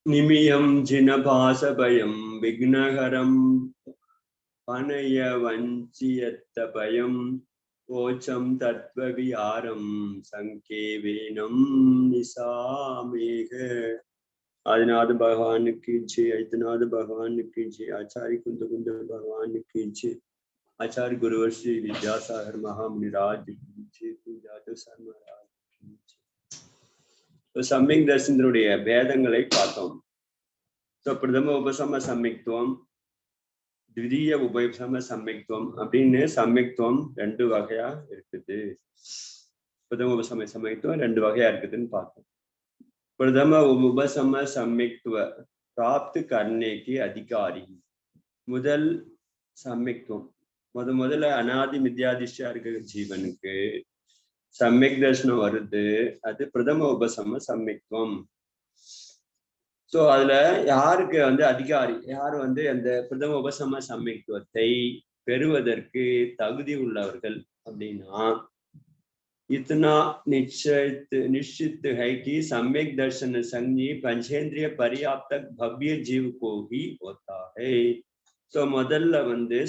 निमियं जिनभासभयं विघ्नहरं पनय वञ्चियत्तभयं ओचं तत्त्वविहारं संकेवेनं निसामेह। आदिनाथ भगवान की जय, आदिनाथ भगवान की जय, आचार्य कुंद कुंद भगवान की जय, आचार्य गुरुवर श्री विद्यासागर महामुनिराज की जय, पूजा तो महाराज की जय। तो सम्यक दर्शनத்தினுடைய பேதங்களை பார்த்தோம். ஸோ பிரதம உபசம சம்யக்துவம், द्वितीय உபசம சம்யக்துவம் அப்படின்னு சம்யக்துவம் ரெண்டு வகையா இருக்குது. பிரதம உபசம சம்யக்துவம் ரெண்டு வகையா இருக்குதுன்னு பார்த்தோம். प्रथम उपसम सम्यक्त्व प्राप्त करने की अधिकारी முதல் சம்யக்துவம் முதல்ல அநாதி மித்யாதிஷ்யா இருக்கிற ஜீவனுக்கு சம்யக் தர்ஷனம் வருது. அது பிரதம உபசம சம்யக்துவம். சோ அதுல யாருக்கு அதிகாரி, யார் அந்த பிரதம உபசம சம்யக்துவத்தை பெறுவதற்கு தகுதி உள்ளவர்கள் அப்படின்னா, इतना निश्चित है कि सम्यक दर्शन संज्ञी पंचेंद्रिय पर्याप्त भव्य जीव को ही होता है. सो முதல்ல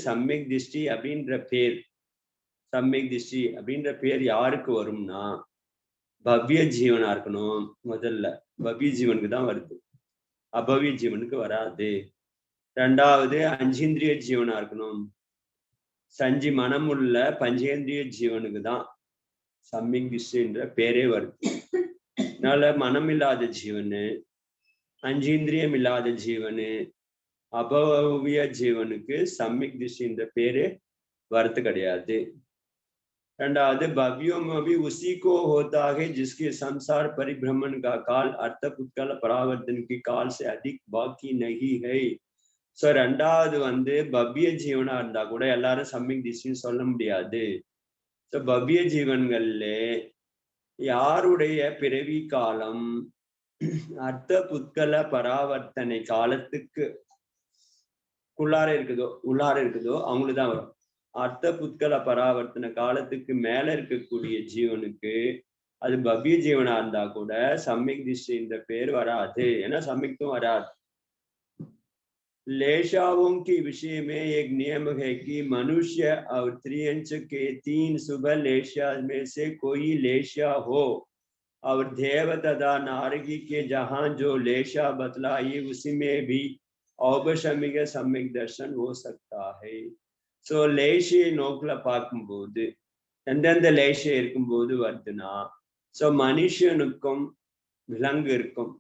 सम्यक दृष्टि அப்படின்ற பேர், सम्यक दृष्टि அப்படின்ற பேர் யாருக்கு வரும்னா பவ்ய ஜீவனா இருக்கணும். முதல்ல பவ்ய ஜீவனுக்கு தான் வருது, அபவ்ய ஜீவனுக்கு வராது. ரெண்டாவது அஞ்சேந்திரிய ஜீவனா இருக்கணும். சஞ்சி மனமுள்ள பஞ்சேந்திரிய ஜீவனுக்கு தான் सम्यक दृष्टि பேரே வருது. அதனால மனமில்லாத ஜீவனு, அஞ்சீந்திரியம் இல்லாத ஜீவனு, அபவ்ய ஜீவனுக்கு सम्यक दृष्टि பேரே வரது கிடையாது. ரெண்டாவது भव्यों में भी उसी को होता है जिसके संसार परिभ्रमण का काल अर्थ उत्कल परावर्तन की काल से अधिक बाकी नहीं है. सो ரெண்டாவது பவ்ய ஜீவனா இருந்தா கூட எல்லாரும் सम्यक दृष्टि சொல்ல முடியாது. பவ்ய ஜீவன்கள்ல யாருடைய பிறவி காலம் அர்த்த புத்கல பராவர்த்தனை காலத்துக்கு உள்ளார இருக்குதோ அவங்களுக்கு தான் வரும். அர்த்த புத்கல பராவர்த்தனை காலத்துக்கு மேல இருக்கக்கூடிய ஜீவனுக்கு அது பவ்ய ஜீவனா இருந்தா கூட सम्यक दृष्टि பேர் வராது. ஏன்னா सम्यक्तुम வராது. लेशाओं के विषय में एक नियम है कि मनुष्य और त्रियंच के 3 शुभ लेशा में से कोई लेशा हो और देव तथा नारगी के जहां जो लेशा बतलाई उसी में भी औपशमिक सम्यक दर्शन हो सकता है. सो लेशे नोकला பார்க்கும்போது எந்தெந்த லேஷை இருக்கும்போது வருதுன்னா, சோ மனுஷனுக்கும் விலங்கு இருக்கும்.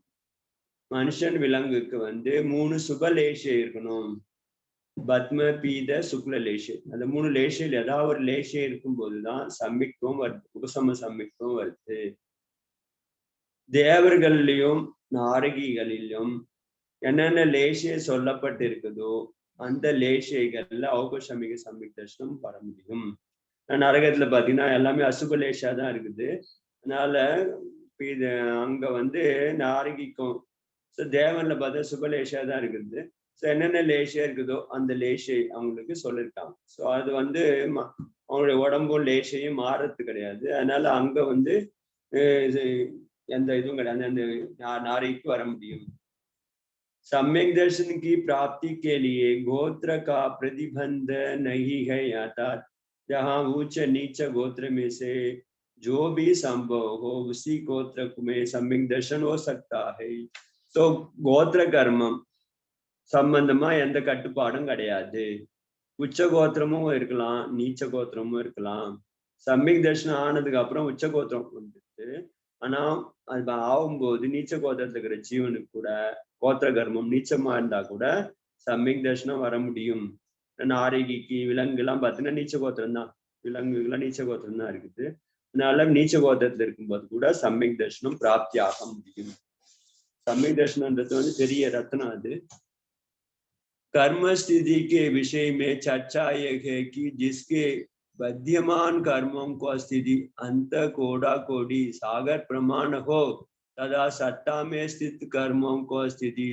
மனுஷன் விலங்குக்கு 3 சுபலேஷை இருக்கணும். பத்ம பீத சுக்ல லேஷை, அந்த 3 லேஷையில் ஏதாவது ஒரு லேஷை இருக்கும் போதுதான் சம்யக்துவம் வருது, உபசம சம்யக்துவம் வருது. தேவர்களிலும் நாரகிகளிலும் என்னென்ன லேஷை சொல்லப்பட்டு இருக்குதோ அந்த லேஷைகள்ல ஔபசமிக சம்யக் தர்ஷனம் வர முடியும். நரகத்துல பாத்தீங்கன்னா எல்லாமே அசுப லேஷா தான் இருக்குது. அதனால இது அங்க நாரகிக்கும், ஸோ தேவன்ல பார்த்தா சுபலேஷா தான் இருக்குது. ஸோ என்னென்ன லேஷா இருக்குதோ அந்த லேஷை அவங்களுக்கு சொல்லியிருக்காங்க. ஸோ அது அவங்களுடைய உடம்பும் லேஷையும் மாறுறது கிடையாது. அதனால அங்க எந்த இதுவும் கிடையாது, அந்த நாரைக்கு வர முடியும். सम्यक दर्शन की प्राप्ति के लिए गोत्र का प्रतिबंध नहीं है, अर्थात जहाँ ऊंच नीच गोत्र में से जो भी संभव हो उसी गोत्र में सम्यक दर्शन हो सकता है. ஸோ கோத்திர கர்மம் சம்பந்தமா எந்த கட்டுப்பாடும் கிடையாது. உச்ச கோத்திரமும் இருக்கலாம், நீச்ச கோத்திரமும் இருக்கலாம். सम्यक தர்ஷனம் ஆனதுக்கு அப்புறம் உச்ச கோத்திரம் வந்துட்டு, ஆனா அது ஆகும்போது நீச்ச கோத்திரத்துல இருக்கிற ஜீவனுக்கு கூட கோத்திர கர்மம் நீச்சமா இருந்தா கூட सम्यक தர்ஷனம் வர முடியும். நாரகிக்கு விலங்கு எல்லாம் பார்த்தீங்கன்னா நீச்ச கோத்திரம் தான், விலங்குகள்லாம் நீச்ச கோத்திரம் தான் இருக்குது. அதனால நீச்ச கோத்திரத்துல இருக்கும்போது கூட सम्यक தர்ஷனம் பிராப்தி ஆக முடியும். सम्यक दर्शनன்றது பெரிய ரத்னம். அது कर्म स्थिति के विषय में चर्चा यह है कि जिसके बध्यमान कर्मों को स्थिति अंत कोड़ा कोड़ी सागर प्रमाण हो तथा सत्ता में स्थित कर्मों को स्थिति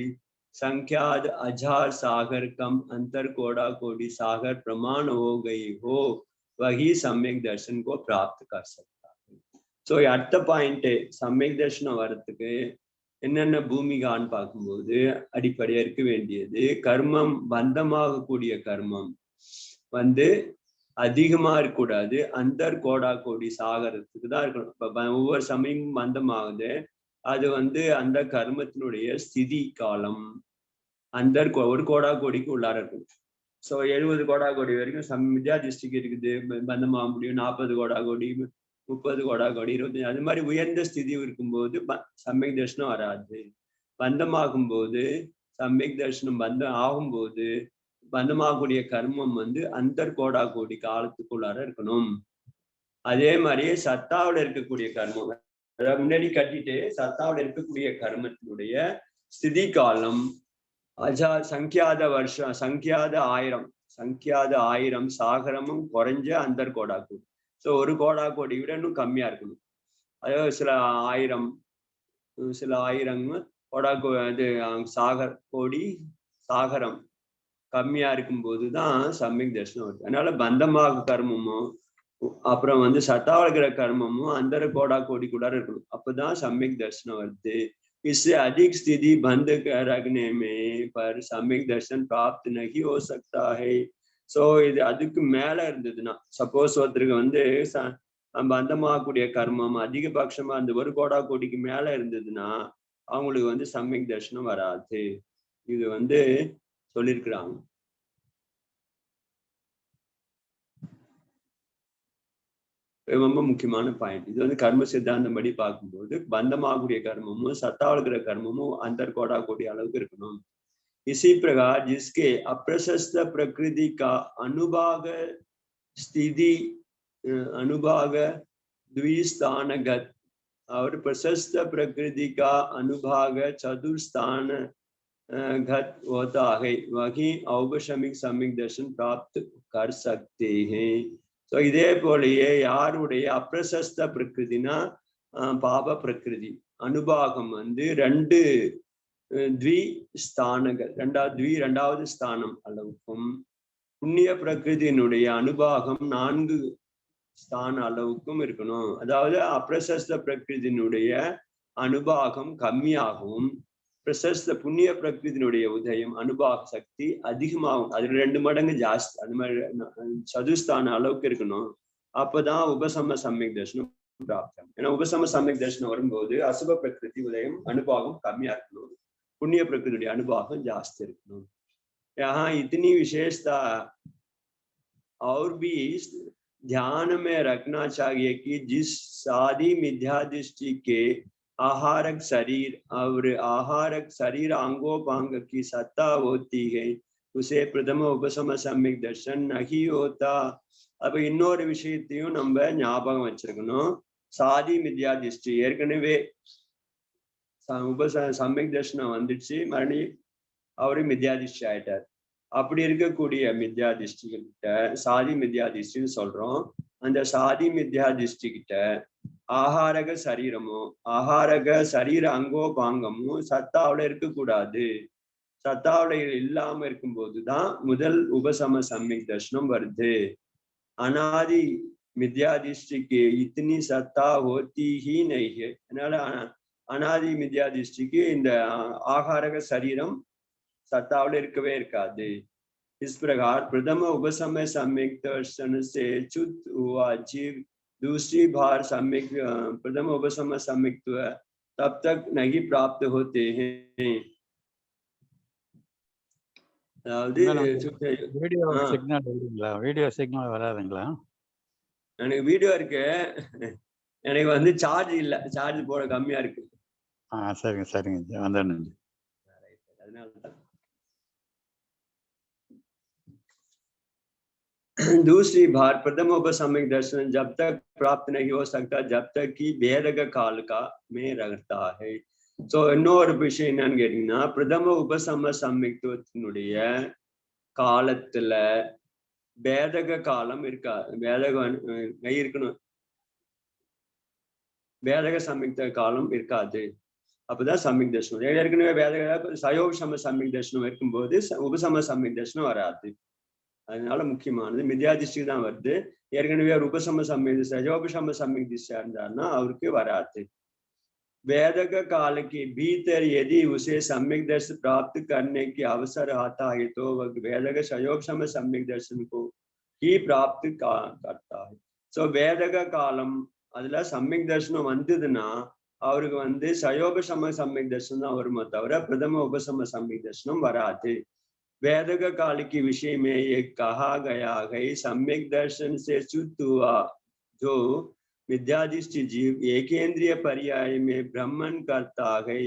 संख्याद हजार सागर कम अंतर कोड़ा कोड़ी सागर प्रमाण हो गई हो, वही सम्यक दर्शन को प्राप्त कर सकता है. सो அடுத்த பாயிண்ட், सम्यक दर्शन வரதுக்கு என்னென்ன பூமிகான்னு பார்க்கும்போது அடிப்படையா இருக்க வேண்டியது கர்மம், பந்தமாகக்கூடிய கர்மம் வந்து அதிகமா இருக்கக்கூடாது. அந்தர் கோடா கோடி சாகரத்துக்கு தான் இருக்கணும். இப்ப ஒவ்வொரு சமயமும் பந்தமாகுது, அது வந்து அந்த கர்மத்தினுடைய ஸ்திதி காலம் அந்தர் ஒரு கோடா கோடிக்கு உள்ளார இருக்கணும். ஸோ 70 கோடா கோடி வரைக்கும் மித்யா டிஸ்ட்ரிக்ட் இருக்குது, பந்தமாக முடியும். 40 கோடா கோடி, 30 கோடா கோடி, 25 அது மாதிரி உயர்ந்த ஸ்திதி இருக்கும்போது சமயக் தர்ஷனம் வராது. பந்தமாகும் போது சமயக் தர்ஷனம் பந்தம் ஆகும்போது பந்தமாகக்கூடிய கர்மம் வந்து அந்தர் கோடா கோடி காலத்துக்குள்ளார இருக்கணும். அதே மாதிரியே சத்தாவில் இருக்கக்கூடிய கர்மம், அதாவது முன்னாடி கட்டிட்டு சத்தாவில் இருக்கக்கூடிய கர்மத்தினுடைய ஸ்திதி காலம் சங்கியாத வருஷம், சங்கியாத ஆயிரம் சாகரமும் குறைஞ்ச அந்தர் கோடா கோடி. ஸோ ஒரு கோடா கோடி விட இன்னும் கம்மியா இருக்கணும். அதாவது சில ஆயிரம் கோடா இது கோடி சாகரம் கம்மியா இருக்கும்போது தான் சமயக் தர்ஷனம் வருது. அதனால பந்தமாக கர்மமும் அப்புறம் வந்து சத்தாவளகிற கர்மமும் அந்தர கோடா கோடிக்குள்ளார இருக்கணும். அப்பதான் சமயக் தர்ஷனம் வருது. इससे अधिक स्थिति बंद रखने में पर सम्यक दर्शन प्राप्त नहीं हो सकता है. ஸோ இது அதுக்கு மேல இருந்ததுன்னா, சப்போஸ் ஒருத்தருக்கு வந்து பந்தமாகக்கூடிய கர்மம் அதிகபட்சமா அந்த ஒரு கோடா கோடிக்கு மேல இருந்ததுன்னா அவங்களுக்கு வந்து சமயக் தர்ஷனம் வராது. இது வந்து சொல்லியிருக்கிறாங்க. ரொம்ப முக்கியமான பாயிண்ட். இது வந்து கர்ம சித்தாந்தம் படி பார்க்கும்போது பந்தமாகக்கூடிய கர்மமும் சத்தாவளகிற கர்மமும் அந்தர் கோடா கோடி அளவுக்கு இருக்கணும். इसी प्रकार जिसके अप्रशस्त प्रकृति का अनुभाग स्थिति अनुभाग द्विस्थानगत और प्रशस्त प्रकृति का अनुभाग चतुर्स्थान घट होता है, वही औपशमिक सम्यक दर्शन प्राप्त कर सकते हैं. ஸோ இதே போலயே யாருடைய அப்பிரசஸ்த பிரகிருதினா பாப பிரகிருதி அனுபாகம் வந்து ரெண்டு ஸ்தானங்கள், இரண்டாவது ஸ்தானம் அளவுக்கும் புண்ணிய பிரகிருதியினுடைய அனுபாகம் 4 ஸ்தான அளவுக்கும் இருக்கணும். அதாவது அப்பிரசஸ்த பிரகிருதியினுடைய அனுபாகம் கம்மியாகவும் பிரசஸ்த புண்ணிய பிரகிருதியினுடைய உதயம் அனுபாக சக்தி அதிகமாகும். அது 2 மடங்கு ஜாஸ்தி. அது மாதிரி சதுஸ்தான அளவுக்கு இருக்கணும். அப்பதான் உபசம சமயக் தர்ஷனம் பிராப்தம். ஏன்னா உபசம சமயக் தர்ஷனம் வரும்போது அசுப பிரகிருதி உதயம் அனுபாகம் கம்மியா இருக்கணும், पुण्य प्रकृति अनुभाग जास्त இருக்கணும். यहाँ इतनी विशेषता और भी ध्यान में रखना चाहिए कि जिस सादी मिथ्या दृष्टि के आहारक शरीर और आहारक शरीर अंगोपांग की सत्ता होती है, उसे प्रथम उपशम सम्यक दर्शन नहीं होता. अब இன்னொரு விஷயத்தையும் நம்ம ஞாபகம் வச்சிருக்கணும். சாதி மித்யா திருஷ்டி ஏற்கனவே சமயக் தர்ஷனம் வந்துச்சு, மறுபடி அவரு மித்யாதிஷ்டி ஆயிட்டார். அப்படி இருக்கக்கூடிய மித்யாதிஷ்டி கிட்ட சாதி மித்யாதிஷ்டின்னு சொல்றோம். அந்த சாதி மித்யாதிஷ்டி கிட்ட ஆகாரக சரீரமும் ஆகாரக சரீர அங்கோபாங்கமும் சத்தாவுல இருக்கக்கூடாது. சத்தாவுல இல்லாம இருக்கும்போதுதான் முதல் உபசம சமயக் தர்ஷனம் வருது. அனாதி மித்யாதிஷ்டிக்கு இத்தனி சத்தா ஹோத்தி ஹி நஹி ஹை. அதனால அனாதி மித்யாதிஷ்டிக்கு இந்த ஆகாரக சரீரம் சத்தாவில் இருக்கவே இருக்காது. इस प्रकार प्रथम उपसमय सम्यक दर्शन से च्युत हुआ जीव दूसरी बार सम्यक प्रथम उपसमय सम्यक्त्व तब तक नहीं प्राप्त होते हैं. வீடியோ சிக்னல் வராதுங்களா? எனக்கு வீடியோ இருக்கு, எனக்கு வந்து சார்ஜ் இல்ல, சார்ஜ் போட கம்மியா இருக்கு. சரிங்க சரிங்க, வந்துடுங்க. அதனாலதான் दूसरी बार प्रथम उपसमयक दर्शन जब तक प्राप्त नहीं हो सकता जब तक कि भेदक काल का में रहता है. ஸோ இன்னொரு விஷயம் என்னன்னு கேட்டீங்கன்னா, பிரதம உபசம சமயத்துவத்தினுடைய காலத்துல பேதக காலம் இருக்காது. இருக்கணும், பேதக சமயத்த காலம் இருக்காது. அப்பதான் சமயக் தர்ஷனம். ஏற்கனவே வேதக சயோபசம சமயக் தர்ஷனம் இருக்கும்போது உபசம சமயக் தர்ஷனம் வராது. அதனால முக்கியமானது மித்யாதிஷ்டி தான் வருது. ஏற்கனவே ஒரு உபசம சமயக் சயோபசம சமயக் திஷ்டியா இருந்தாருன்னா அவருக்கு வராது. वैदिक काल के भीतर यदि उसे सम्यक दर्शन प्राप्त करने की अवसर आता है तो वह वैदिक सयोगक्षम सम्यक दर्शन को ही प्राप्त करता है. ஸோ வேதக காலம் அதுல சம்யக் தர்சனம் வந்ததுன்னா அவருக்கு வந்து சயோக சம்யக் தர்சனம் தான் வருமே தவிர பிரதம உபசம சம்யக் தர்சனம் वराது. वैदिक काल के विषय में ये कहा गया है सम्यक दर्शन से च्युत हुआ जो विद्याधिष्ठ जीव एकेंद्रिय पर्याय में भ्रमण करता है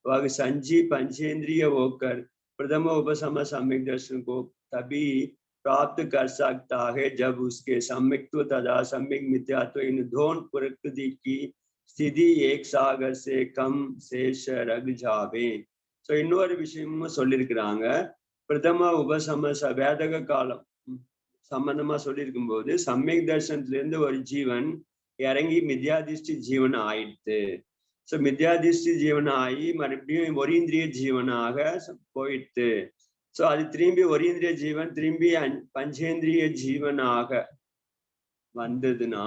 वह संजीव पंचेंद्रिय होकर प्रथम उपसम सम्यक दर्शन को तभी प्राप्त कर सकता है जब उसके सम्यक्त्व तथा सम्यक मिथ्यात्व इन दोनों प्रकृति की स्थिति एक सागर से कम शेष रह जावे. ஸோ இன்னொரு விஷயமும் சொல்லியிருக்கிறாங்க. பிரதம உபசம வேதக காலம் சம்பந்தமா சொல்லியிருக்கும் போது சம்யக் தர்சனத்துல இருந்து ஒரு ஜீவன் இறங்கி மித்யாதிஷ்டி ஜீவன் ஆயிடுத்து. ஸோ மித்யாதிஷ்டி ஜீவன் ஆகி மறுபடியும் ஒரீந்திரிய ஜீவனாக போயிடுத்து. ஸோ அது திரும்பி ஒரீந்திரிய ஜீவன் திரும்பி பஞ்சேந்திரிய ஜீவனாக வந்ததுன்னா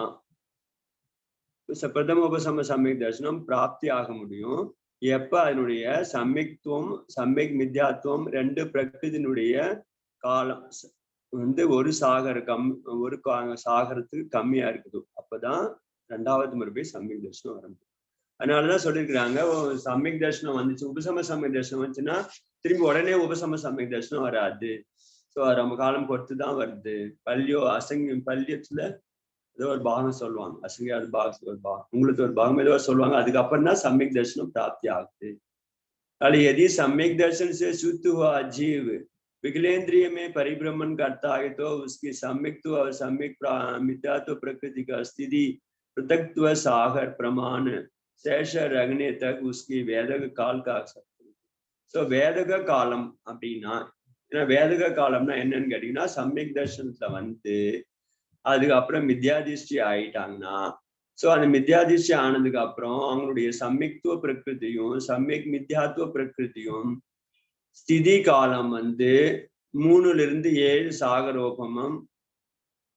பிரதம உபசம சம்யக் தர்சனம் பிராப்தி ஆக முடியும். எப்ப அதனுடைய சம்யக்துவம் சம்யக் மித்யாத்துவம் ரெண்டு பிரகிருதியினுடைய காலம் வந்து ஒரு சாகரத்துக்கு கம்மியா இருக்குது. அப்பதான் ரெண்டாவது முறை சம்யக் தர்சனம் வர முடியும். அதனாலதான் சொல்லியிருக்கிறாங்க சம்யக் தர்சனம் வந்துச்சு உபசம சம்யக் தர்சனம் வந்துச்சுன்னா திரும்பி உடனே உபசம சம்யக் தர்சனம் வராது. ஸோ நம்ம காலம் பொறுத்துதான் வருது. பல்யத்துல ஏதோ ஒரு பாகம் சொல்லுவாங்க, அசங்கியாத பாகம் ஒரு பாகம், உங்களுக்கு ஒரு பாகம் ஏதோ சொல்லுவாங்க. அதுக்கப்புறம் தான் சம்யக் தர்சனம் பிராப்தி ஆகுது. अल यदि सम्यक दर्शन से शुद्ध हुआ जीव विकलेंद्रिय में परिभ्रमण करता है तो उसकी सम्यक्त्व और सम्यक मिथ्यात्व प्रकृति का स्थिति पृथक्त्व सागर प्रमाण शेष रगने तक उसकी वेदक काल का सकते. ஸோ வேதக காலம் அப்படின்னா வேதக காலம்னா என்னன்னு கேட்டீங்கன்னா சம்யக் தர்சனத்துல வந்து அதுக்கப்புறம் மித்யாதிஷ்டி ஆயிட்டாங்கன்னா ஸோ அந்த மித்யாதிஷ்டி ஆனதுக்கு அப்புறம் அவங்களுடைய சம்யக்துவ பிரகிருதியும் சம்யக் மித்யாத்துவ பிரகிருதியும் ஸ்திதி காலம் வந்து 3-7 சாகரோபமம்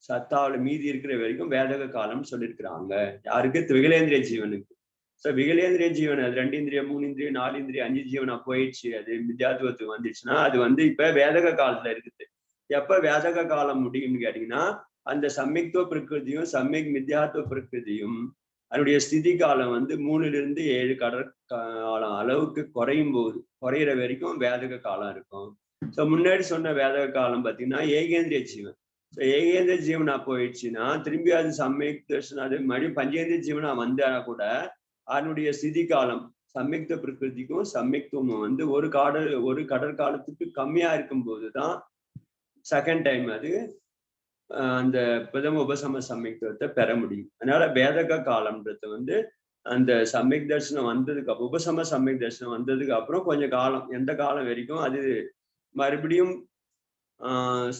சத்தாவில் மீதி இருக்கிற வரைக்கும் வேதக காலம் சொல்லியிருக்கிறாங்க. யாருக்கு? விகலேந்திரிய ஜீவனுக்கு. ஸோ விகலேந்திரிய ஜீவன் அது 2 இந்திரியம் 3 இந்திரியம் 4 இந்திரியம் 5 ஜீவனா போயிடுச்சு. அது மித்யாத்துவத்துக்கு வந்துடுச்சுன்னா அது வந்து இப்ப வேதக காலத்துல இருக்குது. எப்ப வேதக காலம் முடியும்னு கேட்டீங்கன்னா அந்த சம்யக்துவ பிரகிருதியும் சம்யக் மித்யாத்துவ பிரகிருதியும் அதனுடைய ஸ்திதி காலம் வந்து 3-7 கடற்காலம் அளவுக்கு குறையிற வரைக்கும் வேதக காலம் இருக்கும். ஸோ முன்னாடி சொன்ன வேதக காலம் பார்த்தீங்கன்னா ஏகேந்திரிய ஜீவன். ஸோ ஏகேந்திரிய ஜீவனா போயிடுச்சுன்னா திரும்பி அது சம்யக் தர்சனம் அது மறுபடியும் பஞ்சேந்திரிய ஜீவனா வந்தா கூட அதனுடைய ஸ்திதி காலம் சம்யக்த பிரகிருதிக்கும் சம்யக்துவமும் வந்து ஒரு கடற்காலத்துக்கு கம்மியா இருக்கும் போதுதான் செகண்ட் டைம் அது அந்த பிரதம உபசம சம்யக்துவத்தை பெற முடியும். அதனால வேதக காலம்ன்றது வந்து அந்த சம்யக் தர்சனம் வந்ததுக்கு அப்புறம் உபசம சம்யக் தர்சனம் வந்ததுக்கு அப்புறம் கொஞ்சம் காலம் எந்த காலம் வரைக்கும் அது மறுபடியும்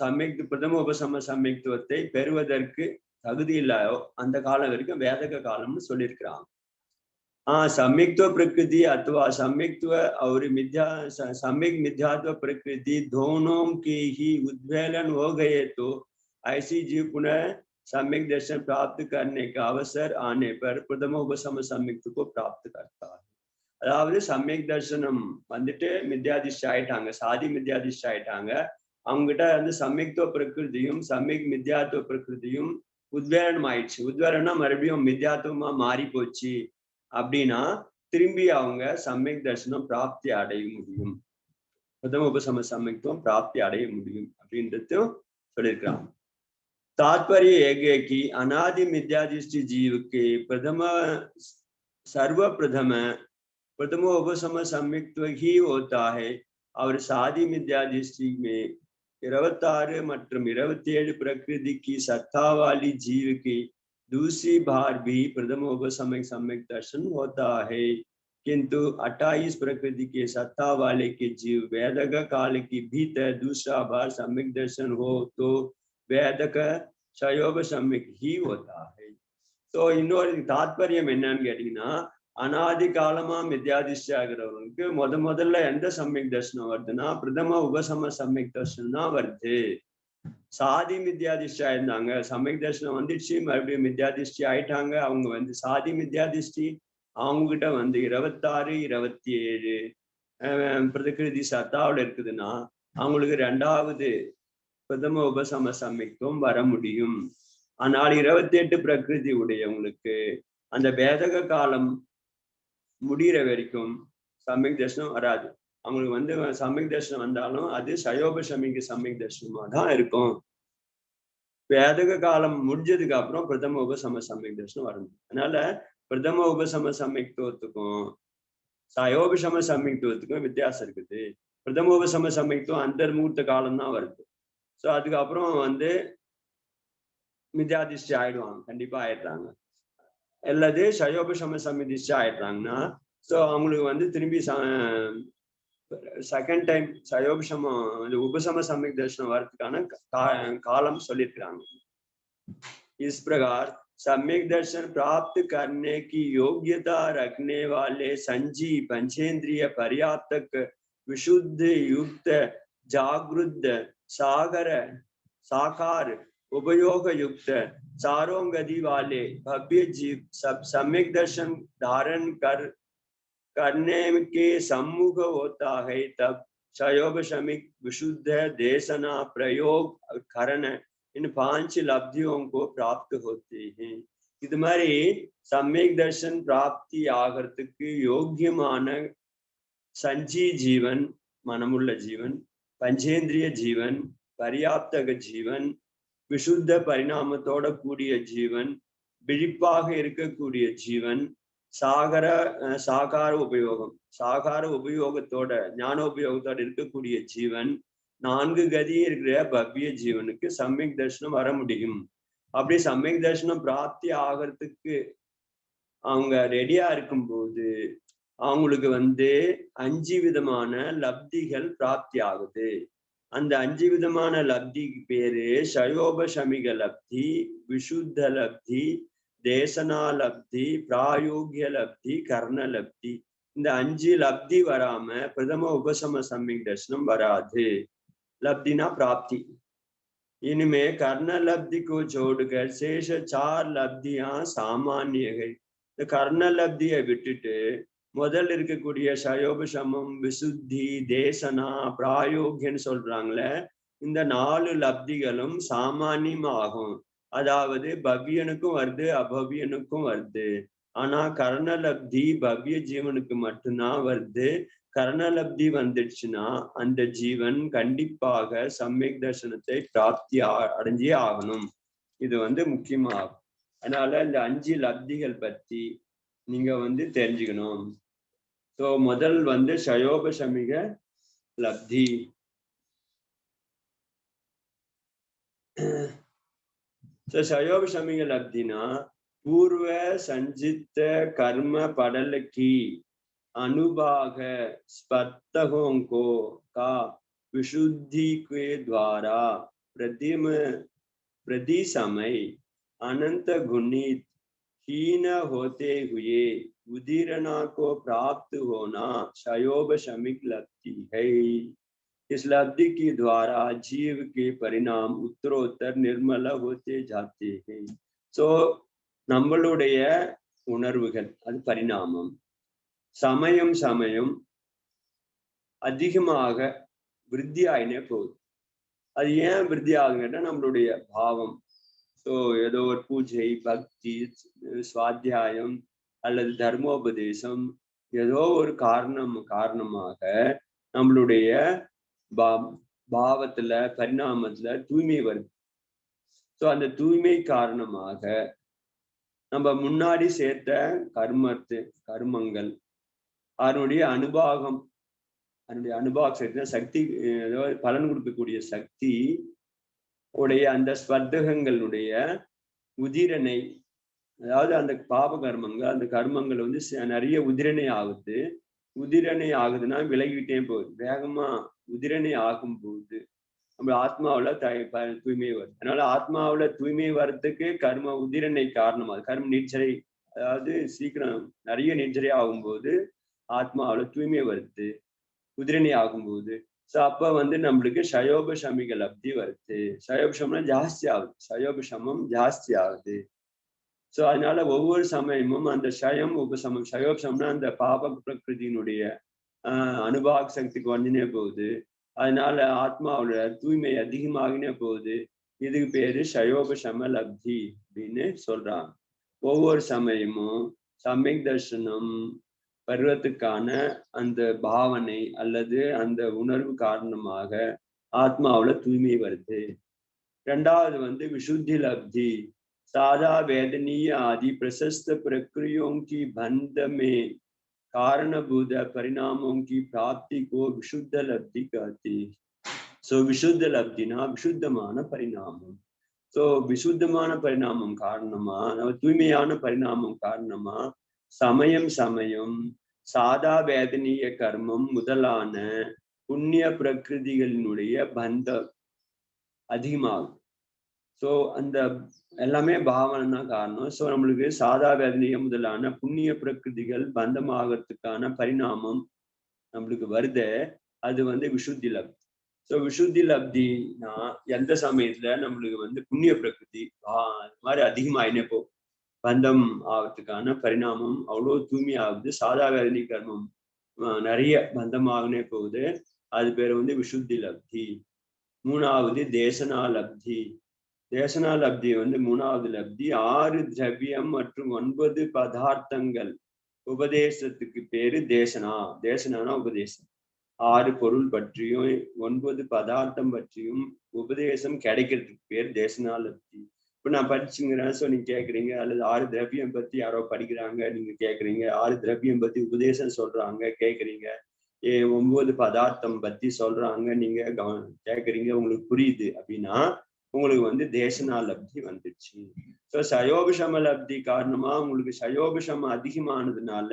சம்யக் பிரதம உபசம சம்யக்துவத்தை பெறுவதற்கு தகுதி இல்லாதோ அந்த காலம் வரைக்கும் வேதக காலம்னு சொல்லியிருக்கிறாங்க. सम्यक्त्व प्रकृति अथवा सम्यक्त्व और सम्यक मिथ्यात्व प्रकृति दोनों के ही उद्वेलन हो गए तो ऐसी जीव पुनः सम्यक दर्शन प्राप्त करने का अवसर आने पर प्रथम उपसम सम्यक्त्व को प्राप्त करता है. அதாவது சம்யக் தர்சனம் வந்துட்டு மித்யாதிஷ்டி ஆயிட்டாங்க, சாதி மித்யாதிஷ்டி ஆயிட்டாங்க. அவங்ககிட்ட வந்து சம்யக்துவ பிரகிருதியும் சம்யக் மித்யாத்துவ பிரகிருதியும் உத்வேலனம் ஆயிடுச்சு. உத்வேலனா மறுபடியும் மித்யாத்துவமா மாறி போச்சு அப்படின்னா திரும்பி அவங்க சம்யக் தர்சனம் பிராப்தி அடைய முடியும், பிரதம உபசம சம்யக்துவம் பிராப்தி அடைய முடியும் அப்படின்றதும் சொல்லியிருக்கிறாங்க. तात्पर्य एक है कि अनादि मिथ्यादिष्टि जीव के सर्वप्रथम प्रथम उपसम सम्यक्त्व ही होता है और सादी मिथ्यादिष्टि में 26 மற்றும் 27 प्रकृति की सत्ता वाली जीव की दूसरी बार भी प्रथम उपसमय सम्यक दर्शन होता है, किंतु 28 प्रकृति के सत्ता वाले के जीव वेदक काल के भीतर दूसरा बार सम्यक दर्शन हो तो वेदक சயோக சம்யக் ही होता है. ஸோ இன்னொரு தாத்பரியம் என்னன்னு கேட்டீங்கன்னா அனாதி காலமா மித்யாதிஷ்டி ஆகிறவங்களுக்கு முதல்ல எந்த சம்யக் தர்சனம் வருதுன்னா பிரதம உபசம சம்யக் தர்சனம் தான் வருது. சாதி மித்யாதிஷ்டி ஆயிருந்தாங்க, சம்யக் தர்சனம் வந்துடுச்சு, மறுபடியும் மித்யாதிஷ்டி ஆயிட்டாங்க. அவங்க வந்து சாதி மித்யாதிஷ்டி அவங்க கிட்ட வந்து 26, 27 பிரகிருதி சத்தாவோட இருக்குதுன்னா அவங்களுக்கு 2வது பிரதம உபசம சம்மிக்துவம் வர முடியும். ஆனால் 28 பிரகிருதி உடையவங்களுக்கு அந்த பேதக காலம் முடிகிற வரைக்கும் சம்யக் தர்சனம் வராது. அவங்களுக்கு வந்து சம்யக் தர்சனம் வந்தாலும் அது சயோபசமிக்கு சம்யக் தர்சனமா தான் இருக்கும். வேதக காலம் முடிஞ்சதுக்கு அப்புறம் பிரதம உபசம சம்யக் தர்சனம் வரணும். அதனால பிரதம உபசம சம்யக்துவத்துக்கும் சயோபசம சம்யக்துவத்துக்கும் வித்தியாசம் இருக்குது. பிரதம உபசம சம்யக்துவம் அந்தர்மூர்த்த காலம் தான் வருது. ஸோ அதுக்கப்புறம் வந்து மித்யாதிஷ்டி ஆயிடுவாங்க, கண்டிப்பா ஆயிடுறாங்க. அல்லது சயோபசம சமிதிஷ்டி ஆயிடுறாங்கன்னா ஸோ அவங்களுக்கு வந்து திரும்பி செகண்ட் டைம் சயோபசமம் உபசம சம்யக் தர்சனம் வர்றதுக்கான காலம் சொல்லியிருக்கிறாங்க. इस प्रकार सम्यक दर्शन प्राप्त करने की योग्यता रखने वाले संजी पंचेंद्रिय पर्याप्तक विशुद्ध युक्त जागृत सागर साकार उपयोग युक्त चारोंगति वाले भव्य जीव सब सम्यक दर्शन धारण करने के सम्मुख होता है, तब शयोपशमिक विशुद्ध देशना प्रयोग करण इन 5 लब्धियों को प्राप्त होते हैं. இது மாதிரி சம்யக் தர்ஷன் பிராப்தி ஆகிறதுக்கு யோக்கியமான சஞ்சி ஜீவன், மனமுள்ள ஜீவன், பஞ்சேந்திரிய ஜீவன், பர்யாப்தக ஜீவன், விசுத்த பரிணாமத்தோட கூடிய ஜீவன், விழிப்பாக இருக்கக்கூடிய ஜீவன், சாகார உபயோகத்தோட ஞானோபயோகத்தோட இருக்கக்கூடிய ஜீவன், 4 கதி இருக்கிற பவ்ய ஜீவனுக்கு சம்யக் தர்சனம் வர முடியும். அப்படி சம்யக் தர்சனம் பிராப்தி ஆகிறதுக்கு அவங்க ரெடியா இருக்கும்போது அவங்களுக்கு வந்து 5 விதமான லப்திகள் பிராப்தி ஆகுது. அந்த 5 விதமான லப்திக்கு பேரு சயோபசமிக லப்தி, விசுத்த லப்தி, தேசனா லப்தி, பிராயோகிய லப்தி, கர்ண லப்தி. இந்த 5 லப்தி வராம பிரதம உபசம சம்யக் தர்சனம் வராது. लब्धिना प्राप्ति। इनमें कर्ण लब्धि को छोड़कर शेष 4 लब्धियां सामान्य है. இந்த கர்ண லப்தியை விட்டுட்டு முதல்ல இருக்கக்கூடிய சயோபசமம், விசுத்தி, தேசனா, பிராயோகியன்னு சொல்றாங்களே, இந்த 4 லப்திகளும் சாமானியமாகும். அதாவது பவ்யனுக்கும் வருது, அபவ்யனுக்கும் வருது. ஆனா கர்ணலப்தி பவ்ய ஜீவனுக்கு மட்டும்தான் வருது. கர்ணலப்தி வந்துடுச்சுன்னா அந்த ஜீவன் கண்டிப்பாக சம்யக் தர்சனத்தை பிராப்தி அடைஞ்சே ஆகணும். இது வந்து முக்கியமாகும். அதனால இந்த 5 லப்திகள் பத்தி நீங்க வந்து தெரிஞ்சுக்கணும். ஸோ முதல் வந்து சயோபசமிக லப்தி. சயோபசமிக லப்தினா पूर्व संचित कर्म पडल की अनुभाग स्पत्तकों को का विशुद्धि के द्वारा प्रति समय अनंत गुणित हीन होते हुए उदीरणा को प्राप्त होना शयोपशमिक लब्धि है. इस लब्धि के द्वारा जीव के परिणाम उत्तरोत्तर निर्मल होते जाते हैं. सो நம்மளுடைய உணர்வுகள் அது பரிணாமம் சமயம் சமயம் அதிகமாக விருத்தி ஆகினே போகுது. அது ஏன் விருத்தி ஆகுங்கன்னா நம்மளுடைய பாவம். ஸோ ஏதோ ஒரு பூஜை, பக்தி, சுவாத்தியாயம் அல்லது தர்மோபதேசம் ஏதோ ஒரு காரணமாக நம்மளுடைய பாவத்துல பரிணாமத்துல தூய்மை வருது. ஸோ அந்த தூய்மை காரணமாக நம்ம முன்னாடி சேர்த்த கர்மங்கள் அதனுடைய அனுபாகம் சேர்த்த சக்தி, அதாவது பலன் கொடுக்கக்கூடிய சக்தி உடைய அந்த ஸ்பர்தகங்களுடைய உதிரணை, அதாவது அந்த பாப கர்மங்கள், அந்த கர்மங்கள் வந்து நிறைய உதிரணை ஆகுது. உதிரணை ஆகுதுன்னா விலகிட்டே போகுது. வேகமா உதிரணை ஆகும் போது நம்ம ஆத்மாவில தூய்மை வருது. அதனால ஆத்மாவில தூய்மை வர்றதுக்கு கர்ம உதிரணை காரணமாக கர்ம நீர்ச்சரை, அதாவது சீக்கிரம் நிறைய நீர்ச்சரை ஆகும்போது ஆத்மாவில தூய்மை வருது, உதிரணை ஆகும்போது. ஸோ அப்ப வந்து நம்மளுக்கு சயோபசமிக லப்தி வருது. சயோபசம்னா ஜாஸ்தி ஆகுது, சயோபசமம் ஜாஸ்தி ஆகுது. ஸோ அதனால ஒவ்வொரு சமயமும் அந்த ஷயம் உபசமம், ஷயோபசம்னா அந்த பாப பிரகிருதியினுடைய அனுபாக சக்தி குறைஞ்சினே போகுது. அதனால ஆத்மாவோட தூய்மை அதிகமாகினே போகுது. இதுக்கு பேரு ஷயோபசம லப்தி அப்படின்னு சொல்றாங்க. ஒவ்வொரு சமயமும் சமயக் தர்சனம் பருவத்துக்கான அந்த பாவனை அல்லது அந்த உணர்வு காரணமாக ஆத்மாவுல தூய்மை வருது. ரெண்டாவது வந்து विशुद्धि लब्धि, सादा वेदनीय आदि प्रशस्त प्रक्रियों की बंध में कारणभूत परिणामों की प्राप्ति को विशुद्ध लब्धि कहती. सो विशुद्ध लब्धिனா விசுத்தமான பரிணாமம். ஸோ விசுத்தமான பரிணாமம் காரணமா, தூய்மையான பரிணாமம் காரணமா சமயம் சமயம் சாதா வேதனீய கர்மம் முதலான புண்ணிய பிரகிருதிகளினுடைய பந்தம் அதிகமாகும். ஸோ அந்த எல்லாமே பாவனை தான் காரணம். ஸோ நம்மளுக்கு சாதா வேதனீய முதலான புண்ணிய பிரகிருதிகள் பந்தமாகறதுக்கான பரிணாமம் நம்மளுக்கு வருது. அது வந்து விசுத்தி லப்தி. ஸோ விசுத்தி லப்தினா எந்த சமயத்துல நம்மளுக்கு வந்து புண்ணிய பிரகிருதி அது மாதிரி அதிகமாயினே போகும். பந்தம் ஆகிறதுக்கான பரிணாமம் அவ்வளோ தூய்மையாகுது. சாதா வேதனி கர்மம் நிறைய பந்தமாகனே போகுது. அது பேர் வந்து விசுத்தி லப்தி. மூணாவது தேசனா லப்தி. தேசனா லப்தி வந்து மூணாவது லப்தி. 6 திரவியம் மற்றும் 9 பதார்த்தங்கள் உபதேசத்துக்கு பேரு தேசனா. தேசனானா உபதேசம். 6 பொருள் பற்றியும் 9 பதார்த்தம் பற்றியும் உபதேசம் கிடைக்கிறதுக்கு பேர் தேசனா லப்தி. இப்ப நான் படிச்சுங்கிறேன், ஸோ நீங்க கேட்குறீங்க, அல்லது 6 திரவியம் பத்தி யாரோ படிக்கிறாங்க, நீங்க கேட்குறீங்க. 6 திரவியம் பத்தி உபதேசம் சொல்றாங்க, கேட்குறீங்க. 9 பதார்த்தம் பத்தி சொல்றாங்க, நீங்க கேட்குறீங்க, உங்களுக்கு புரியுது அப்படின்னா உங்களுக்கு வந்து தேசனா லப்தி வந்துடுச்சு. ஸோ சயோபிஷம லப்தி காரணமா உங்களுக்கு சயோபிஷமம் அதிகமானதுனால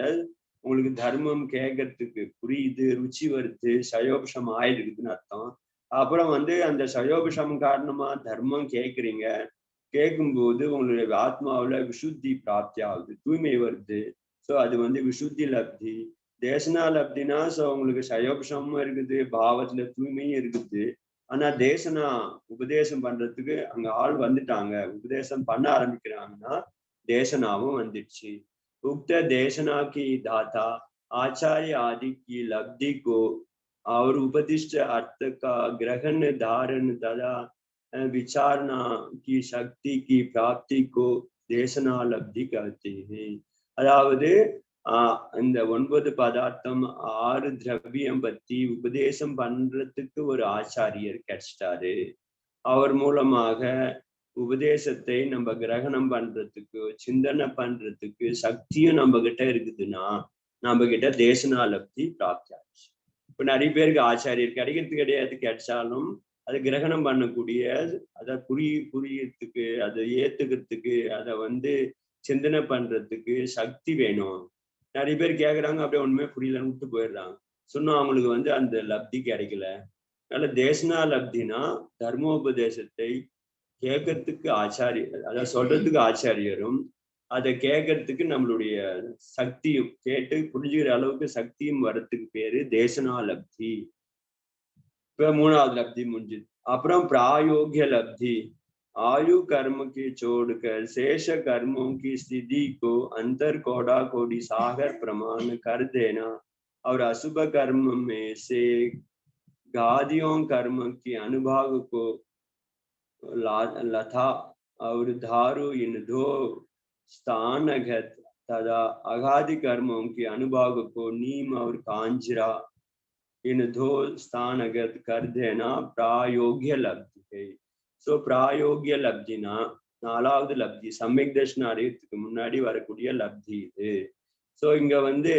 உங்களுக்கு தர்மம் கேட்கறதுக்கு புரியுது, ருச்சி வருது, சயோபிஷம் ஆயிடுக்குதுன்னு அர்த்தம். அப்புறம் வந்து அந்த சயோபிஷம் காரணமா தர்மம் கேட்குறீங்க. கேட்கும்போது உங்களுடைய ஆத்மாவில் விசுத்தி பிராப்தி ஆகுது, தூய்மை வருது. ஸோ அது வந்து விசுத்தி லப்தி. தேசனா லப்தினா ஸோ உங்களுக்கு சயோபிஷமும் இருக்குது, பாவத்துல தூய்மையும் இருக்குது. ஆனா தேசனா உபதேசம் பண்றதுக்கு அங்க ஆள் வந்துட்டாங்க, உபதேசம் பண்ண ஆரம்பிக்கிறாங்கன்னா தேசனாவும் வந்துடுச்சு. उक्त देशना की दाता आचार्य आदि की लब्धि को और उपदिष्ट अर्थ का ग्रहण धारण तथा विचारणा की शक्ति की प्राप्ति को देशना लब्धि कहते हैं. அதாவது இந்த 9 பதார்த்தம் 6 திரவியம் பத்தி உபதேசம் பண்றதுக்கு ஒரு ஆச்சாரியர் கிடைச்சிட்டாரு. அவர் மூலமாக உபதேசத்தை நம்ம கிரகணம் பண்றதுக்கு, சிந்தனை பண்றதுக்கு சக்தியும் நம்ம கிட்ட இருக்குதுன்னா நம்ம கிட்ட தேசனா லப்தி பிராப்தி ஆச்சு. இப்ப நிறைய பேருக்கு ஆச்சாரியர் கிடைக்கிறது கிடையாது, கிடைச்சாலும் அதை கிரகணம் பண்ணக்கூடிய, அதை புரியறதுக்கு, அதை ஏத்துக்கிறதுக்கு, அதை வந்து சிந்தனை பண்றதுக்கு சக்தி வேணும். நிறைய பேர் கேட்குறாங்க, அப்படியே ஒண்ணுமே புரியலன்னு விட்டு போயிடுறாங்க. சொன்னா அவங்களுக்கு வந்து அந்த லப்தி கிடைக்கல. அதனால தேசனா லப்தினா தர்மோபதேசத்தை கேட்கறதுக்கு ஆச்சாரியர், அதை சொல்றதுக்கு ஆச்சாரியரும், அதை கேட்கறதுக்கு நம்மளுடைய சக்தியும், கேட்டு புரிஞ்சுக்கிற அளவுக்கு சக்தியும் வர்றதுக்கு பேரு தேசனா லப்தி. இப்ப மூணாவது லப்தி முடிஞ்சுது. அப்புறம் प्रायोग्य लब्धि, आयु कर्म की छोड़कर शेष कर्मों की स्थिति को अंतर कोड़ा कोड़ी सागर प्रमाण कर देना और अशुभ कर्म में से गादियों कर्म की अनुभाग को लता और धारू इन 2 स्थानगत तथा अगाधि कर्मों के अनुभाग को नीम और कांजरा इन 2 स्थानगत कर देना प्रायोग्य लब्धि है. ஸோ பிராயோகிய லப்தினா 4வது லப்தி, சமயக் தர்ஷனம் அடையறதுக்கு முன்னாடி வரக்கூடிய லப்தி இது. ஸோ இங்க வந்து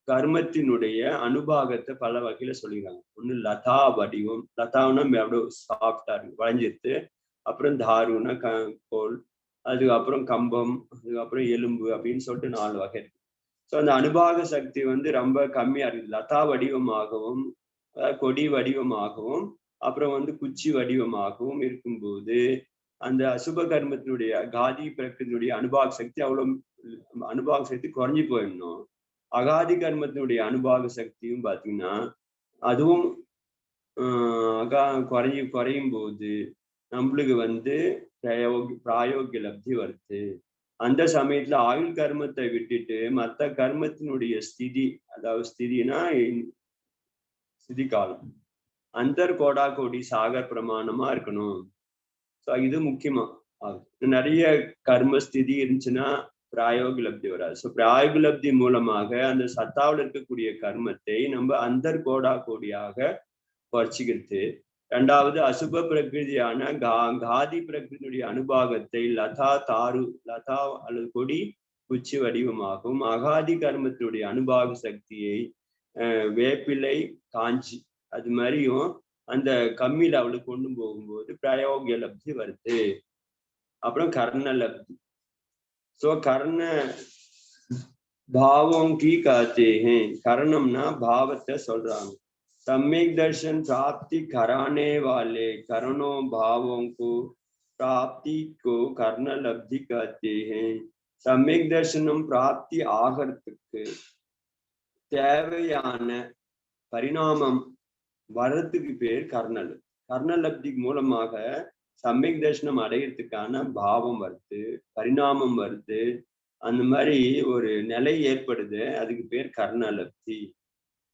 கர்மத்தினுடைய அனுபாகத்தை பல வகையில சொல்லிடுறாங்க. ஒண்ணு லதா வடிவம், லதாவுன்னா அப்படியே சாஃப்டா இருக்கு, வளைஞ்சிருது. அப்புறம் தாருன்னா கோல், அதுக்கப்புறம் கம்பம், அதுக்கப்புறம் எலும்பு அப்படின்னு சொல்லிட்டு 4 வகை இருக்கு. ஸோ அந்த அனுபாக சக்தி வந்து ரொம்ப கம்மியா இருக்குது. லதா வடிவமாகவும் கொடி வடிவமாகவும் அப்புறம் வந்து குச்சி வடிவமாகவும் இருக்கும்போது அந்த அசுப கர்மத்தினுடைய காதி பிரக்கினுடைய அனுபாக சக்தி அவ்வளவு அனுபாக சக்தி குறைஞ்சி போயிடணும். அகாதி கர்மத்தினுடைய அனுபாக சக்தியும் பார்த்தீங்கன்னா அதுவும் குறையும் போது நம்மளுக்கு வந்து பிராயோகிய லப்தி வருது. அந்த சமயத்துல ஆயுள் கர்மத்தை விட்டுட்டு மத்த கர்மத்தினுடைய ஸ்திதி, அதாவது ஸ்திதினா ஸ்திதி காலம், கோடா கோடி சாகர் பிரமாணமா இருக்கணும். ஸோ இது முக்கியமா ஆகுது. நிறைய கர்ம ஸ்திதி இருந்துச்சுன்னா பிராயோக லப்தி வராது. ஸோ பிராயோக லப்தி மூலமாக அந்த சத்தாவில் இருக்கக்கூடிய கர்மத்தை நம்ம கோடா கோடியாக குறைச்சிக்கிறது. இரண்டாவது அசுப பிரகிருதியான காதி பிரகிருதியுடைய அனுபாகத்தை லதா அல்லது கொடி உச்சி வடிவமாகும். அகாதி கர்மத்தினுடைய அனுபாக சக்தியை வேப்பிலை காஞ்சி அது மாதிரியும் அந்த கம்மியில அவளுக்கு கொண்டு போகும்போது பிரயோகிய லப்தி வருது. அப்புறம் கர்ண லப்தி. சோ கர்ண பாவம் கி காத்தே ஹே, கர்ணம்னா பாவத்தை சொல்றாங்க. सम्यक दर्शन प्राप्ति कराने वाले करणों भावों को प्राप्ति को कर्ण लब्धि कहते हैं. सम्यक दर्शनम प्राप्ति ஆகிறதுக்கு தேவையான பரிணாமம் வரதுக்கு பேர் கர்ணல். கர்ணலப்திக்கு மூலமாக சம்யக் தர்ஷனம் அடையிறதுக்கான பாவம் வருது, பரிணாமம் வருது, அந்த மாதிரி ஒரு நிலை ஏற்படுது. அதுக்கு பேர் கர்ணலப்தி.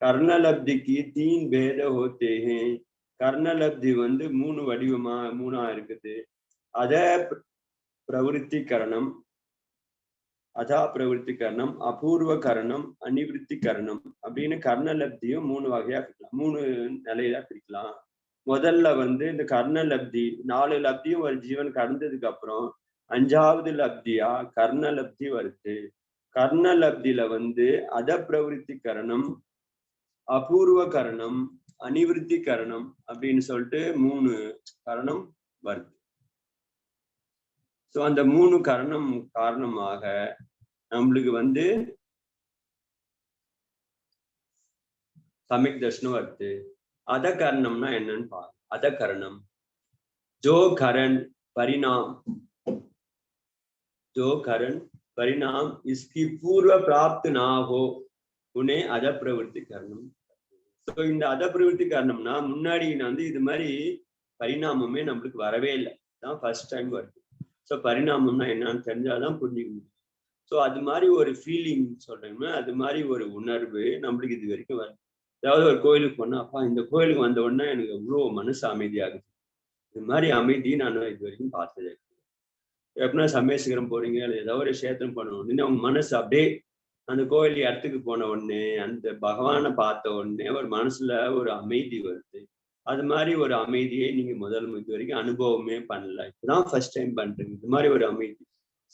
கர்ணலப்திக்கு தீன் பேத ஹோத்தே ஹே. கர்ணலப்தி வந்து மூணா இருக்குது. அத பிரவருத்தி கரணம், அதா பிரவருத்தி கரணம், அபூர்வ கரணம், அனிவிருத்தி கரணம் அப்படின்னு கர்ணலப்தியும் 3 வகையா பிரிக்கலாம், 3 நிலையில பிரிக்கலாம். முதல்ல வந்து இந்த கர்ணலப்தி 4 லப்தியும் ஒரு ஜீவன் கடந்ததுக்கு அப்புறம் 5வது லப்தியா கர்ணலப்தி வருது. கர்ணலப்தியில வந்து அத பிரவருத்தி கரணம், அபூர்வ கரணம், அனிவிருத்தி கரணம் அப்படின்னு சொல்லிட்டு 3 கரணம் வருது. ஸோ அந்த 3 கரணம் காரணமாக நம்மளுக்கு வந்து சம்யக் தர்ஷனம் வருது. அத கரணம்னா என்னன்னு பாருங்க. அத கரணம் जो करण परिणाम इसकी पूर्व प्राप्त ना हो उन्हें अध प्रवृत्ति करणम. ஸோ இந்த அத பிரவருத்தி காரணம்னா முன்னாடி வந்து இது மாதிரி பரிணாமமே நம்மளுக்கு வரவே இல்லை, தான் ஃபர்ஸ்ட் டைம் வருது. ஸோ பரிணாமம்னா என்னன்னு தெரிஞ்சாதான் புரிஞ்சுக்க முடியும். ஸோ அது மாதிரி ஒரு ஃபீலிங் சொல்றேன்னா, அது மாதிரி ஒரு உணர்வு நம்மளுக்கு இது வரைக்கும் வருது. அதாவது ஒரு கோயிலுக்கு போனா, அப்பா இந்த கோயிலுக்கு வந்த உடனே எனக்கு அவ்வளோ மனசு அமைதியாகுது. இது மாதிரி அமைதி நான் இது வரைக்கும் பார்த்தது. எப்படின்னா சமயசிகரம் போறீங்க இல்லை ஏதோ ஒரு கஷேத்திரம் பண்ணணும், அவங்க மனசு அப்படியே அந்த கோயில் இடத்துக்கு போன உடனே அந்த பகவானை பார்த்த உடனே ஒரு மனசுல ஒரு அமைதி வருது. அது மாதிரி ஒரு அமைதியை நீங்க இது வரைக்கும் அனுபவமே பண்ணல, இப்பதான் ஃபர்ஸ்ட் டைம் பண்றீங்க இது மாதிரி ஒரு அமைதி.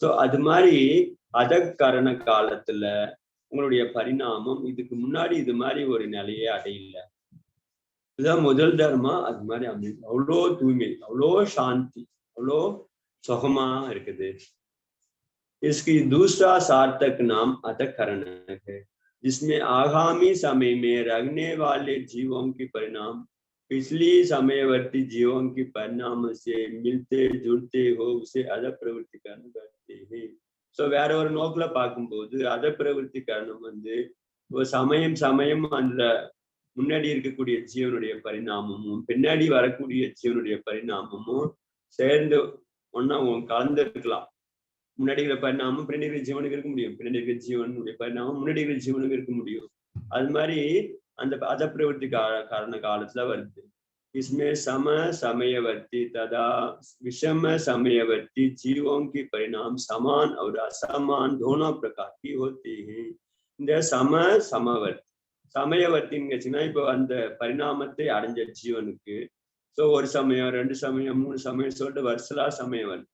ஸோ அது மாதிரி அதற்கரண காலத்துல உங்களுடைய பரிணாமம் இதுக்கு முன்னாடி இது மாதிரி ஒரு நிலையே அடையல. இதுதான் முதல் தர்மா. அது மாதிரி அமைதி, அவ்வளோ தூய்மை, அவ்வளோ சாந்தி, அவ்வளோ சுகமா இருக்குது. इसकी दूसरा सार्थक नाम अतःकरण है, जिसमें आगामी समय में रहने वाले जीवों के परिणाम पिछली समयवर्ती जीवों के परिणाम से मिलते जुड़ते हो उसे अध प्रवृत्तिकरण करते हैं. ஸோ வேற ஒரு நோக்கில பார்க்கும்போது அத பிரவருத்திகரணம் வந்து ஒரு சமயம் அந்த முன்னாடி இருக்கக்கூடிய ஜீவனுடைய பரிணாமமும் பின்னாடி வரக்கூடிய ஜீவனுடைய பரிணாமமும் சேர்ந்து ஒன்னா கலந்து இருக்கலாம். முன்னாடி இருக்கிற பரிணாமம் பின்னாடி இருக்கிற ஜீவனுக்கு இருக்க முடியும், பின்னாடி இருக்கிற ஜீவனுடைய பரிணாமம் முன்னாடி இருக்கிற ஜீவனுக்கு இருக்க முடியும். அது மாதிரி அந்த அத பிரவருத்தி காரண காலத்துல வருது. इसमें समयवर्ती तथा विषम समयवर्ती जीवों की परिणाम समान और असमान दोनों प्रकार की होती हैं. இந்த சமயவர்த்தின்னு இப்போ அந்த பரிணாமத்தை அடைஞ்ச ஜீவனுக்கு ஸோ ஒரு சமயம் 2 சமயம் 3 சமயம் சொல்லிட்டு வருஷலா சமயம் வருது.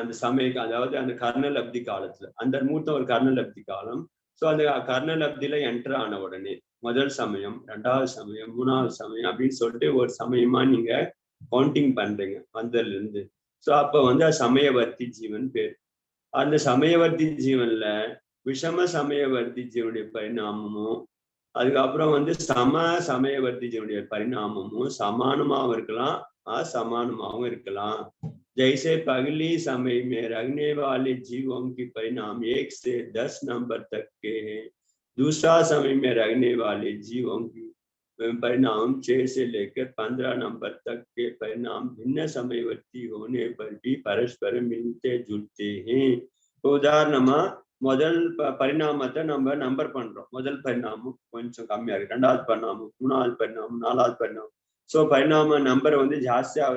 அந்த சமயம் அதாவது அந்த கர்ணலப்தி காலத்துல அந்த மூத்த ஒரு கர்ணலப்தி காலம். ஸோ அந்த கர்ணலப்தியில என்டர் ஆன உடனே முதல் சமயம், 2வது சமயம், 3வது சமயம் அப்படின்னு சொல்லிட்டு ஒரு சமயமா நீங்க கவுண்டிங் பண்றீங்க வந்ததுல இருந்து. ஸோ அப்ப வந்து சமயவர்த்தி ஜீவன் பேர். அந்த சமயவர்த்தி ஜீவன்ல விஷம சமயவர்த்தி ஜீவனுடைய பரிணாமமும் அதுக்கப்புறம் வந்து சமயவர்த்தி ஜீவனுடைய பரிணாமமும் சமானமாகவும் இருக்கலாம், असमानமாகவும் இருக்கலாம். जैसे पहली समय में रहने वाले जीवों की परिणाम 1 से 10 नंबर तक के हैं, दूसरा समय में रहने वाले जीवों की परिणाम 6 से लेकर 15 नंबर तक के परिणाम भिन्न समयवर्ती होने पर भी परस्पर मिलते जुलते हैं. உதாரணமா முதல் பரிணாமத்தை நம்ம நம்பர் பண்றோம். முதல் பரிணாமம் கொஞ்சம் கம்மியா இருக்கு, ரெண்டாவது பரிணாமம், மூணாவது பரிணாமம், நாலாவது பரிணாமம். ஸோ பரிணாம நம்பர் வந்து ஜாஸ்தியாக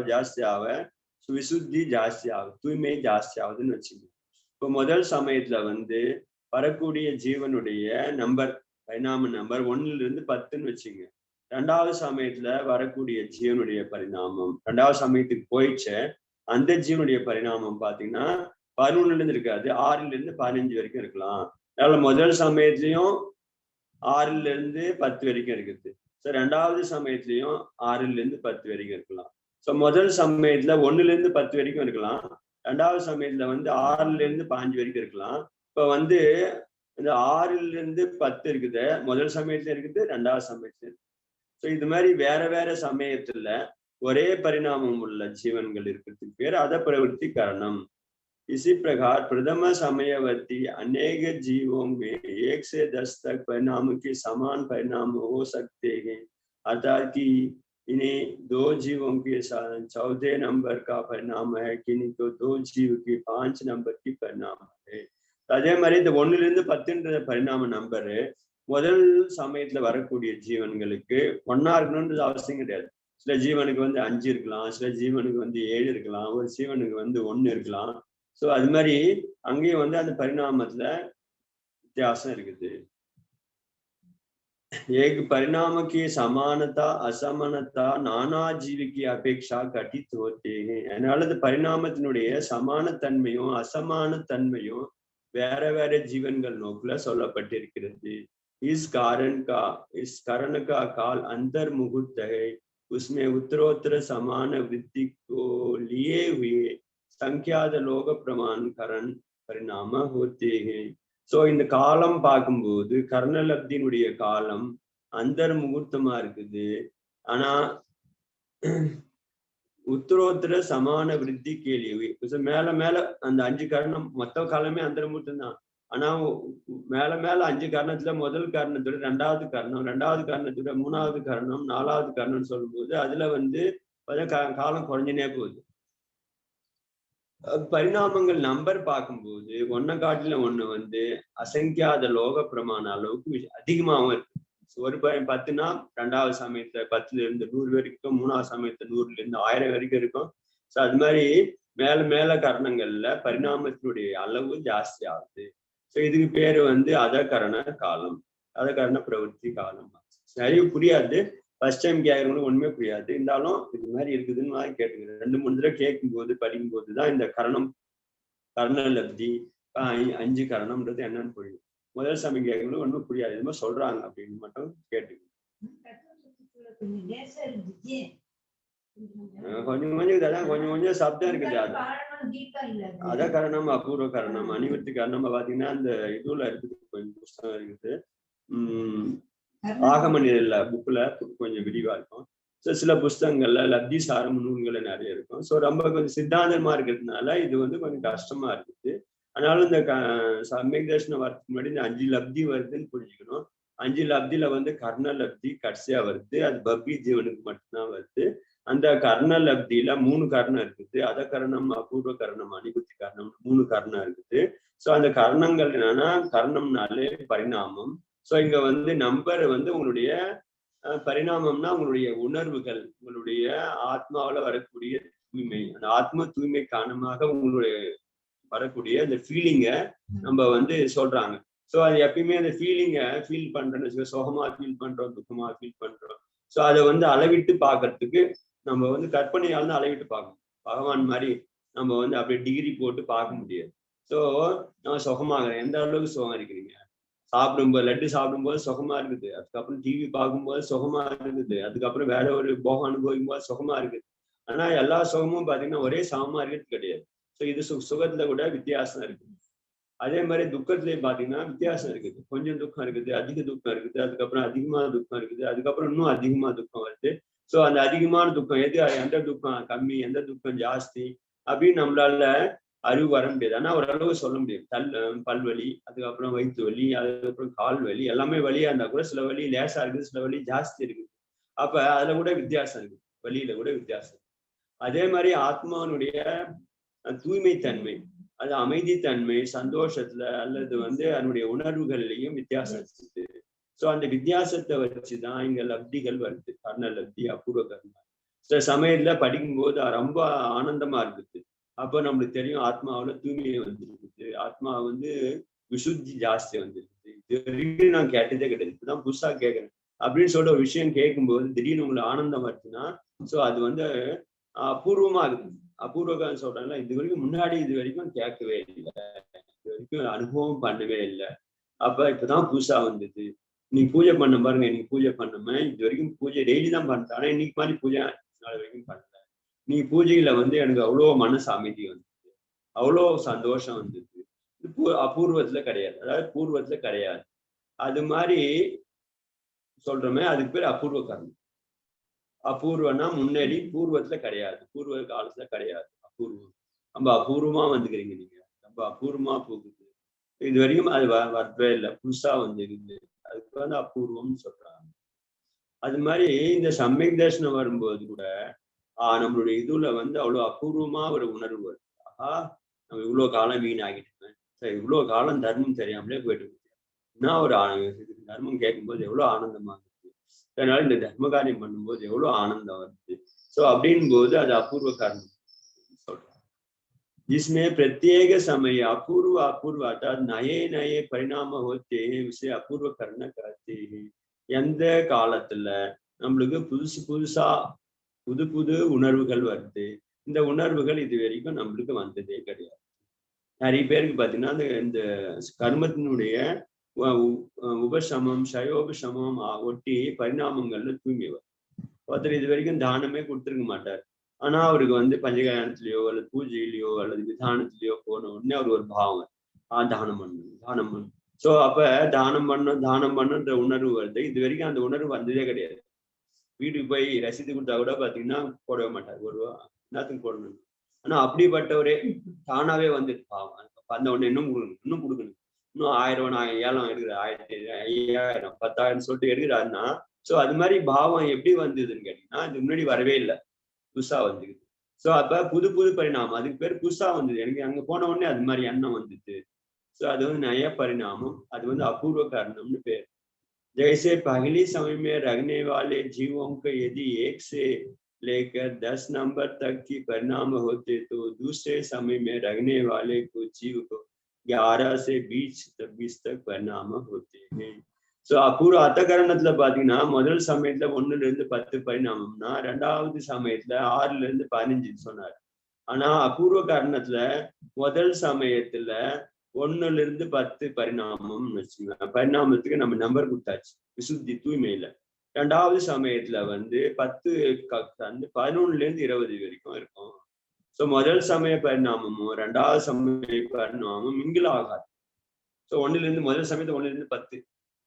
விசுத்தி ஜாஸ்தி ஆகுது, தூய்மை ஜாஸ்தி ஆகுதுன்னு வச்சுக்கோங்க. இப்போ முதல் சமயத்துல வந்து வரக்கூடிய ஜீவனுடைய நம்பர் பரிணாம நம்பர் 1 to 10 வச்சுங்க. ரெண்டாவது சமயத்துல வரக்கூடிய ஜீவனுடைய பரிணாமம், ரெண்டாவது சமயத்துக்கு போயிடுச்சு, அந்த ஜீவனுடைய பரிணாமம் பாத்தீங்கன்னா 11 இருக்காது, 6 to 15 வரைக்கும் இருக்கலாம். அதனால முதல் சமயத்திலையும் 6 to 10 வரைக்கும் இருக்குது. ஸோ ரெண்டாவது சமயத்திலையும் 6 to 10 வரைக்கும் இருக்கலாம். ஸோ முதல் சமயத்துல 1 to 10 வரைக்கும் இருக்கலாம், ரெண்டாவது சமயத்துல வந்து 6 to 15 வரைக்கும் இருக்கலாம். இப்ப வந்து இந்த 6 to 10 இருக்குது, முதல் சமயத்துல இருக்குது, ரெண்டாவது சமயத்துல இருக்கு. ஸோ இது மாதிரி வேற வேற சமயத்துல ஒரே பரிணாமம் உள்ள ஜீவன்கள் இருக்கிறதுக்கு பேர் அத பிரவृत्ति कारणम. इसी प्रकार प्रथम समयवर्ती अनेक जीवों में 1 से 10 तक परिणाम के समान परिणाम हो सकते हैं, अर्थात कि इन्हें 2 जीवों के साथ 14 नंबर का परिणाम है, किन्हीं तो 2 जीव के 5 नंबर की परिणाम है. அதே மாதிரி இந்த 1 to 10 பரிணாம நம்பர் முதல் சமயத்துல வரக்கூடிய ஜீவன்களுக்கு ஒன்னா இருக்கணும்ன்றது அவசியம் கிடையாது. சில ஜீவனுக்கு வந்து 5 இருக்கலாம், சில ஜீவனுக்கு வந்து 7 இருக்கலாம், ஒரு ஜீவனுக்கு வந்து 1 இருக்கலாம். ஸோ அது மாதிரி அங்கேயும் வந்து அந்த பரிணாமத்துல வித்தியாசம் இருக்குது. एक परिणाम की समानता असमानता नाना जीव की अपेक्षा घटित होते हैं. அதனால இந்த பரிணாமத்தினுடைய சமான தன்மையும் அசமான தன்மையும் வேற வேற ஜீவன்கள் நோக்குல சொல்லப்பட்டிருக்கிறது. इस कारण का काल अंतर्मुहूर्त है, उसमें उत्तरोत्तर समान वृद्धि को लिए हुए संख्यात लोक प्रमाणकरण परिणाम होते हैं. ஸோ இந்த காலம் பார்க்கும்போது கர்ணலப்தியினுடைய காலம் அந்தர் முகூர்த்தமா இருக்குது. ஆனா உத்தரோத்தர சமான விருத்தி கேள்வி மேல மேல அந்த 5 கரணம் மொத்த காலமே அந்தர் முகூர்த்தம் தான். ஆனா மேல மேல 5 கரணத்துல முதல் காரணத்தோட ரெண்டாவது காரணத்தோட மூணாவது காரணம், நாலாவது காரணம்னு சொல்லும்போது அதுல வந்து காலம் குறைஞ்சினே போகுது. பரிணாமங்கள் நம்பர் பார்க்கும்போது ஒன்ன காட்டில ஒண்ணு வந்து அசங்கியாத லோக பிரமாண அளவுக்கு அதிகமாகவும் இருக்கு. ஒரு 10னா ரெண்டாவது சமயத்துல 10 to 100 வரைக்கும், மூணாவது சமயத்துல 100 to 1000 வரைக்கும் இருக்கும். ஸோ அது மாதிரி மேல மேல கரணங்கள்ல பரிணாமத்தினுடைய அளவு ஜாஸ்தி ஆகுது. ஸோ இதுக்கு பேரு வந்து அதகரண காலம், அதகரண பிரவೃತ್ತಿ காலம். நிறைய புரியாது, ஃபர்ஸ்ட் டைம் கேட்கறவங்களுக்கு ஒண்ணுமே புரியாது. இருந்தாலும் இது மாதிரி இருக்குதுன்னு மாதிரி கேட்டுக்கிறேன். 2-3 தடவை கேட்கும்போது படிக்கும் போதுதான் இந்த கர்ணலப்தி 5 கரணம்ன்றது என்னன்னு புரியும். முதல் சமயம் கேட்கறவங்களுக்கு ஒண்ணும் புரியாது, இது மாதிரி சொல்றாங்க அப்படின்னு மட்டும் கேட்டுக்கணும். கொஞ்சம் கொஞ்சம் சப்தம் இருக்குது. அத கரணம், அபூர்வ கரணம், அனிவர்த்தி கரணம் பாத்தீங்கன்னா அந்த இதுல இருக்குது, கொஞ்சம் புஸ்தகம் இருக்குது. ஆகமனில புக்ல கொஞ்சம் விரிவா இருக்கும். ஸோ சில புஸ்தகங்கள்ல லப்தி சாரம் நூல்கள் நிறைய இருக்கும். ஸோ ரொம்ப கொஞ்சம் சித்தாந்தமா இருக்கிறதுனால இது வந்து கொஞ்சம் கஷ்டமா இருக்குது. அதனால இந்த சமயக் தர்ஷனம் வரதுக்கு முன்னாடி இந்த 5 லப்தி வருதுன்னு புரிஞ்சுக்கணும். 5 லப்தியில வந்து கர்ண லப்தி கடைசியா வருது, அது பப்பி ஜீவனுக்கு மட்டும்தான் வருது. அந்த கர்ண லப்தியில 3 கர்ணம் இருக்குது. அத கரணம், அபூர்வ கரணம், அனிபுத்தி கரணம், 3 கர்ணம் இருக்குது. ஸோ அந்த கர்ணங்கள் என்னன்னா, கர்ணம்னாலே பரிணாமம். ஸோ இங்க வந்து நம்பர் வந்து உங்களுடைய பரிணாமம்னா உங்களுடைய உணர்வுகள், உங்களுடைய ஆத்மாவில வரக்கூடிய தூய்மை, அந்த ஆத்ம தூய்மை காரணமாக உங்களுடைய வரக்கூடிய அந்த ஃபீலிங்க நம்ம வந்து சொல்றாங்க. ஸோ அது எப்பயுமே அந்த ஃபீலிங்க ஃபீல் பண்றோம்னு, சோகமா ஃபீல் பண்றோம், துக்கமா ஃபீல் பண்றோம். ஸோ அதை வந்து அளவிட்டு பார்க்கறதுக்கு நம்ம வந்து கற்பனையால தான் அளவிட்டு பார்க்கணும். பகவான் மாதிரி நம்ம வந்து அப்படியே டிகிரி போட்டு பார்க்க முடியாது. ஸோ நம்ம சுகமாகிறேன், எந்த அளவுக்கு சுகம் இருக்கிறீங்க? சாப்பிடும்போது லட்டு சாப்பிடும்போது சுகமா இருக்குது, அதுக்கப்புறம் டிவி பார்க்கும்போது சுகமா இருக்குது, அதுக்கப்புறம் வேற ஒரு போகம் அனுபவிக்கும் போது சுகமா இருக்குது. ஆனா எல்லா சுகமும் பாத்தீங்கன்னா ஒரே சமமா இருக்கிறது கிடையாது. ஸோ இது சுகத்துல கூட வித்தியாசம் இருக்குது. அதே மாதிரி துக்கத்திலேயே பாத்தீங்கன்னா வித்தியாசம் இருக்குது. கொஞ்சம் துக்கம் இருக்குது, அதிக துக்கம் இருக்குது, அதுக்கப்புறம் அதிகமான துக்கம் இருக்குது, அதுக்கப்புறம் இன்னும் அதிகமா துக்கம் வருது. ஸோ அந்த அதிகமான துக்கம் எது, எந்த துக்கம் கம்மி, எந்த துக்கம் ஜாஸ்தி அப்படின்னு நம்மளால அறிவு வர முடியாது. ஆனா ஓரளவு சொல்ல முடியும். பல்வலி, அதுக்கப்புறம் வயிற்று வலி, அதுக்கப்புறம் கால் வலி, எல்லாமே வலியா இருந்தா கூட சில வலி லேசா இருக்குது, சில வலி ஜாஸ்தி இருக்குது. அப்ப அதுல கூட வித்தியாசம் இருக்கு, வழியில கூட வித்தியாசம். அதே மாதிரி ஆத்மானுடைய தூய்மை தன்மை, அது அமைதித்தன்மை, சந்தோஷத்துல அல்லது அதனுடைய உணர்வுகள்லையும் வித்தியாசம் இருக்குது. சோ அந்த வித்தியாசத்தை வச்சுதான் இங்க லப்திகள் வருது. கர்ண லப்தி, அபூர்வ கர்ணம். சில சமயத்துல படிக்கும்போது ரொம்ப ஆனந்தமா இருக்குது. அப்ப நம்மளுக்கு தெரியும் ஆத்மாவில தூய்மை வந்துருக்குது, ஆத்மா விசுத்தி ஜாஸ்தி வந்துருக்குது. இது வரைக்கும் நான் கேட்டதே கிடையாது, இப்பதான் புதுசா கேட்கறேன் அப்படின்னு சொல்ற ஒரு விஷயம் கேட்கும்போது திடீர்னு உங்களுக்கு ஆனந்தம் வருதுன்னா, சோ அது அபூர்வமா இருக்குது. அபூர்வகான்னு சொல்றாங்களா, இது வரைக்கும் முன்னாடி இது வரைக்கும் கேட்கவே இல்லை, இது வரைக்கும் அனுபவம் பண்ணவே இல்லை. அப்ப இப்பதான் புதுசா வந்தது. நீ பூஜை பண்ண பாருங்க, நீ பூஜை பண்ணுமே, இது வரைக்கும் பூஜை டெய்லி தான் பண்றேன், ஆனா இன்னைக்கு மாதிரி பூஜை நாள் வரைக்கும் பண்ணல. நீ பூஜையில எனக்கு அவ்வளோ மனசு அமைதி வந்தது, அவ்வளோ சந்தோஷம் வந்தது. அபூர்வத்துல கிடையாது, அதாவது பூர்வத்துல கிடையாது. அது மாதிரி சொல்றோமே, அதுக்கு பேர் அபூர்வ கர்மம். அபூர்வம்னா முன்னாடி, பூர்வத்துல கிடையாது, பூர்வ காலத்துல கிடையாது. அபூர்வம் ரொம்ப அபூர்வமா வந்துக்கிறீங்க நீங்க, ரொம்ப அபூர்வமா போகுது. இது வரைக்கும் அது வரவே இல்லை, புதுசா வந்துருக்குது, அதுக்கு அபூர்வம்னு சொல்றாங்க. அது மாதிரி இந்த சம்யக் தர்சனம் வரும்போது கூட நம்மளுடைய இதுல அவ்வளவு அபூர்வமா ஒரு உணர்வு வருது. நம்ம இவ்வளவு காலம் வீணாகிட்டோம், சரி இவ்வளவு காலம் தர்மம் தெரியாமலே போயிட்டு இருக்கு. நான் ஒரு தர்மம் கேட்கும்போது எவ்வளவு ஆனந்தமா இருக்கு, அதனால இந்த தர்ம காரியம் பண்ணும்போது எவ்வளவு ஆனந்தம் வருது. சோ அப்படின் போது அது அபூர்வ காரணம் சொல்றாங்க. जिसमें प्रत्येक समय अपूर्व अपूर्व अर्थात नए नए परिणाम होते हैं, उसे अपूर्व करना कहते हैं. எந்த காலத்துல நம்மளுக்கு புதுசு புதுசா புது புது உணர்வுகள் வருது, இந்த உணர்வுகள் இது வரைக்கும் நம்மளுக்கு வந்ததே கிடையாது. நிறைய பேருக்கு பாத்தீங்கன்னா இந்த கர்மத்தினுடைய உபசமம் சயோபசமம் ஒட்டி பரிணாமங்கள்ல தூங்கி வரும். ஒருத்தர் இது வரைக்கும் தானமே கொடுத்துருக்க மாட்டார், ஆனா அவருக்கு பஞ்சகல்யாணத்திலயோ அல்லது பூஜையிலயோ அல்லது விதானத்திலயோ போன உடனே அவருக்கு ஒரு பாவம், தானம் பண்ணணும் தானம் பண்ணணும். சோ அப்ப தானம் பண்ணுன்ற உணர்வு வருது. இது வரைக்கும் அந்த உணர்வு வந்ததே கிடையாது. வீட்டுக்கு போய் ரசீது கொடுத்தா கூட பாத்தீங்கன்னா போடவே மாட்டார், ஒரு ரூபா எல்லாத்துக்கும் போடணும். ஆனா அப்படிப்பட்டவரே தானாவே பாவம் அந்த உடனே இன்னும் கொடுக்கணும், இன்னும் 1000 நான் ஏலம் எடுக்கிறார், 1000 5000 10,000 சொல்லிட்டு எடுக்கிறாருன்னா, சோ அது மாதிரி பாவம் எப்படி வந்ததுன்னு கேட்டீங்கன்னா இது முன்னாடி வரவே இல்லை, புதுசா வந்துக்குது. சோ அப்ப புது புது பரிணாமம், அதுக்கு பேர் புதுசா வந்தது. எனக்கு அங்க போன உடனே அது மாதிரி எண்ணம் வந்துச்சு. சோ அது நய பரிணாமம், அது அபூர்வ காரணம்னு பேர். जैसे पहली समय में रहने वाले जीवों को यदि 1 से लेकर 10 नंबर तक की परिणाम होते, तो दूसरे समय में रहने वाले को जीव को 11 से 20 तक परिणाम होते हैं. சோ அபூர்வ அர்த்தகரணத்துல பாத்தீங்கன்னா முதல் சமயத்துல 1ல இருந்து 10 பரிணாமம்னா, 2வது சமயத்துல 6ல இருந்து 15 சொன்னார். ஆனா அபூர்வ காரணத்துல முதல் சமயத்துல 1ல இருந்து 10 பரிணாமம் வச்சுக்கோங்க. பரிணாமத்துக்கு நம்ம நம்பர் கொடுத்தாச்சு விசுத்தி தூய்மையில. 2வது சமயத்துல 10 11ல இருந்து 20 வரைக்கும் இருக்கும். சோ முதல் சமய பரிணாமமும் 2வது சமய பரிணாமமும் மிங்கில் ஆகாது. சோ 1ல இருந்து முதல் சமயத்துல 1ல இருந்து 10,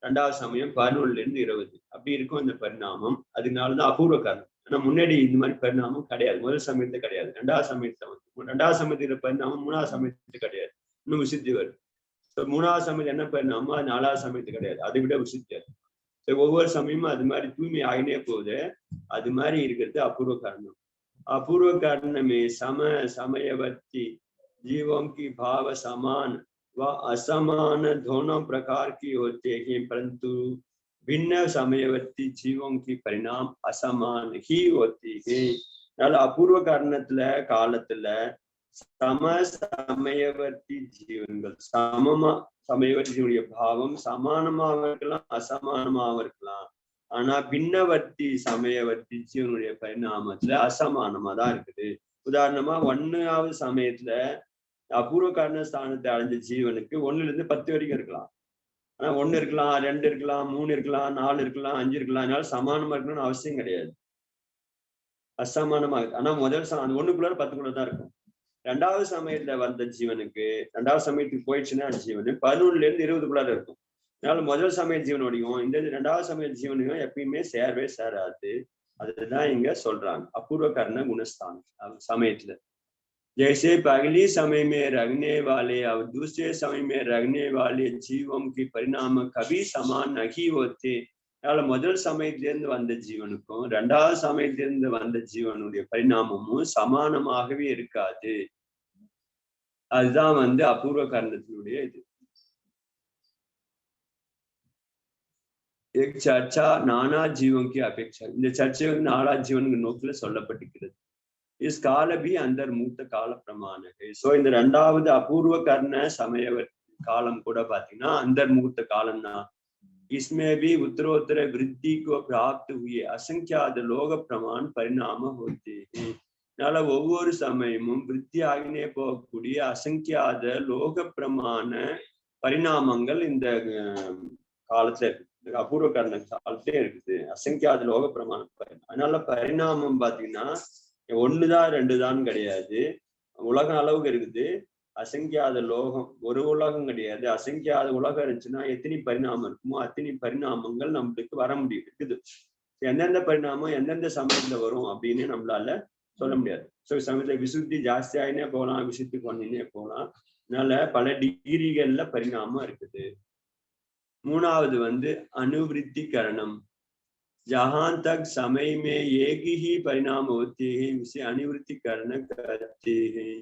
2வது சமயம் 11ல இருந்து 20 அப்படி இருக்கும் இந்த பரிணாமம். அதனாலதான் அபூர்வ காரணம். ஆனா முன்னாடி இந்த மாதிரி பரிணாமம் கிடையாது, முதல் சமயத்துல கிடையாது. 2வது சமயத்துல 2வது சமயத்துல பரிணாமம் 3வது சமயத்துல கிடையாது, இன்னும் விசுத்தி வருது. 3வது சமயத்துல என்ன பரிணாமம், அது 4வது சமயத்துல கிடையாது, அதை விட விசுத்தி வருது. ஒவ்வொரு சமயமும் அது மாதிரி தூய்மை ஆகினே போகுது. அது மாதிரி இருக்கிறது அபூர்வ காரணம். अपूर्व कारण में समयवर्ती जीवों की भाव समान व असमान दोनों प्रकार की होते हैं, परंतु भिन्न समयवर्ती जीवों की परिणाम असमान ही होती है. अपूर्व कारणத்துல காலத்துல சமயவர்த்தி ஜீவன்கள் சமமா சமயவர்த்தியுடைய பாவம் சமானமாக இருக்கலாம் அசமானமாக இருக்கலாம். ஆனா பின்னவர்த்தி சமயவர்த்தி ஜீவனுடைய பரிணாமத்துல அசமானமா தான் இருக்குது. உதாரணமா 1வது சமயத்துல அபூர்வ காரண ஸ்தானத்தை அடைஞ்ச ஜீவனுக்கு 1ல இருந்து 10 வரைக்கும் இருக்கலாம். ஆனா 1 இருக்கலாம், 2 இருக்கலாம், 3 இருக்கலாம், 4 இருக்கலாம், 5 இருக்கலாம். அதனால சமானமா இருக்கணும்னு அவசியம் கிடையாது, அசமானமா இருக்கு. ஆனா முதல் 1க்குள்ள 10க்குள்ள தான் இருக்கும். 2வது சமயத்துல வந்த ஜீவனுக்கு 2வது சமயத்துக்கு போயிடுச்சுன்னா அந்த ஜீவனு 11ல இருந்து 20க்குள்ளார இருக்கும். அதனால முதல் சமய ஜீவனோடையும் இந்த 2வது சமய ஜீவனையும் எப்பயுமே சேரவே சேராது. அதுதான் இங்க சொல்றாங்க अपूर्व करना गुणस्थान சமயத்துல. जैसे पहली समय में रहने वाले और दूसरे समय में रहने वाले जीवों के परिणाम कभी समान नहीं होते, அதனால முதல் சமயத்திலிருந்து வந்த ஜீவனுக்கும் இரண்டாவது சமயத்திலிருந்து வந்த ஜீவனுடைய பரிணாமமும் சமானமாகவே இருக்காது. அதுதான் வந்து அபூர்வ காரணத்தினுடைய இது. சர்ச்சா நானா ஜீவனுக்கு அபேட்சா, இந்த சர்ச்சை வந்து நாலா ஜீவனுக்கு நோக்கில சொல்லப்பட்டிருக்கிறது. இஸ் காலபி அந்தர் மூத்த கால பிரமாணகை. சோ இந்த இரண்டாவது அபூர்வ கர்ண சமய காலம் கூட பாத்தீங்கன்னா அந்தர் மூத்த காலம் தான். इसमें भी उत्तरोत्तर वृद्धि को प्राप्त हुए असंख्यात लोग प्रमाण परिणाम होते हैं. அதனால ஒவ்வொரு சமயமும் விருத்தி ஆகினே போகக்கூடிய அசங்கியாத லோக பிரமாண பரிணாமங்கள் இந்த காலத்துல இருக்கு, அபூர்வ கர்ண காலத்திலே இருக்குது. அசங்கியாத லோக பிரமாண அதனால பரிணாமம் பாத்தீங்கன்னா ஒண்ணுதான் ரெண்டுதான் கிடையாது, உலகம் அளவுக்கு இருக்குது. அசங்கியாத லோகம் ஒரு உலகம் கிடையாது, அசங்கியாத உலகம் இருந்துச்சுன்னா எத்தனை பரிணாமம் இருக்குமோ அத்தனை பரிணாமங்கள் நம்மளுக்கு வர முடியும் இருக்குது. எந்தெந்த பரிணாமம் எந்தெந்த சமயத்துல வரும் அப்படின்னு நம்மளால சொல்ல முடியாது. ஸோ சமயத்துல விசுத்தி ஜாஸ்தி ஆகினே போகலாம், விசுத்தி பண்ணினே போகலாம். அதனால பல டிகிரிகள்ல பரிணாமம் இருக்குது. மூணாவது வந்து அனுவிருத்தி கரணம். जहां तक समय में एक ही परिणाम होते हैं उसे अनुवृत्ति करण कहते हैं.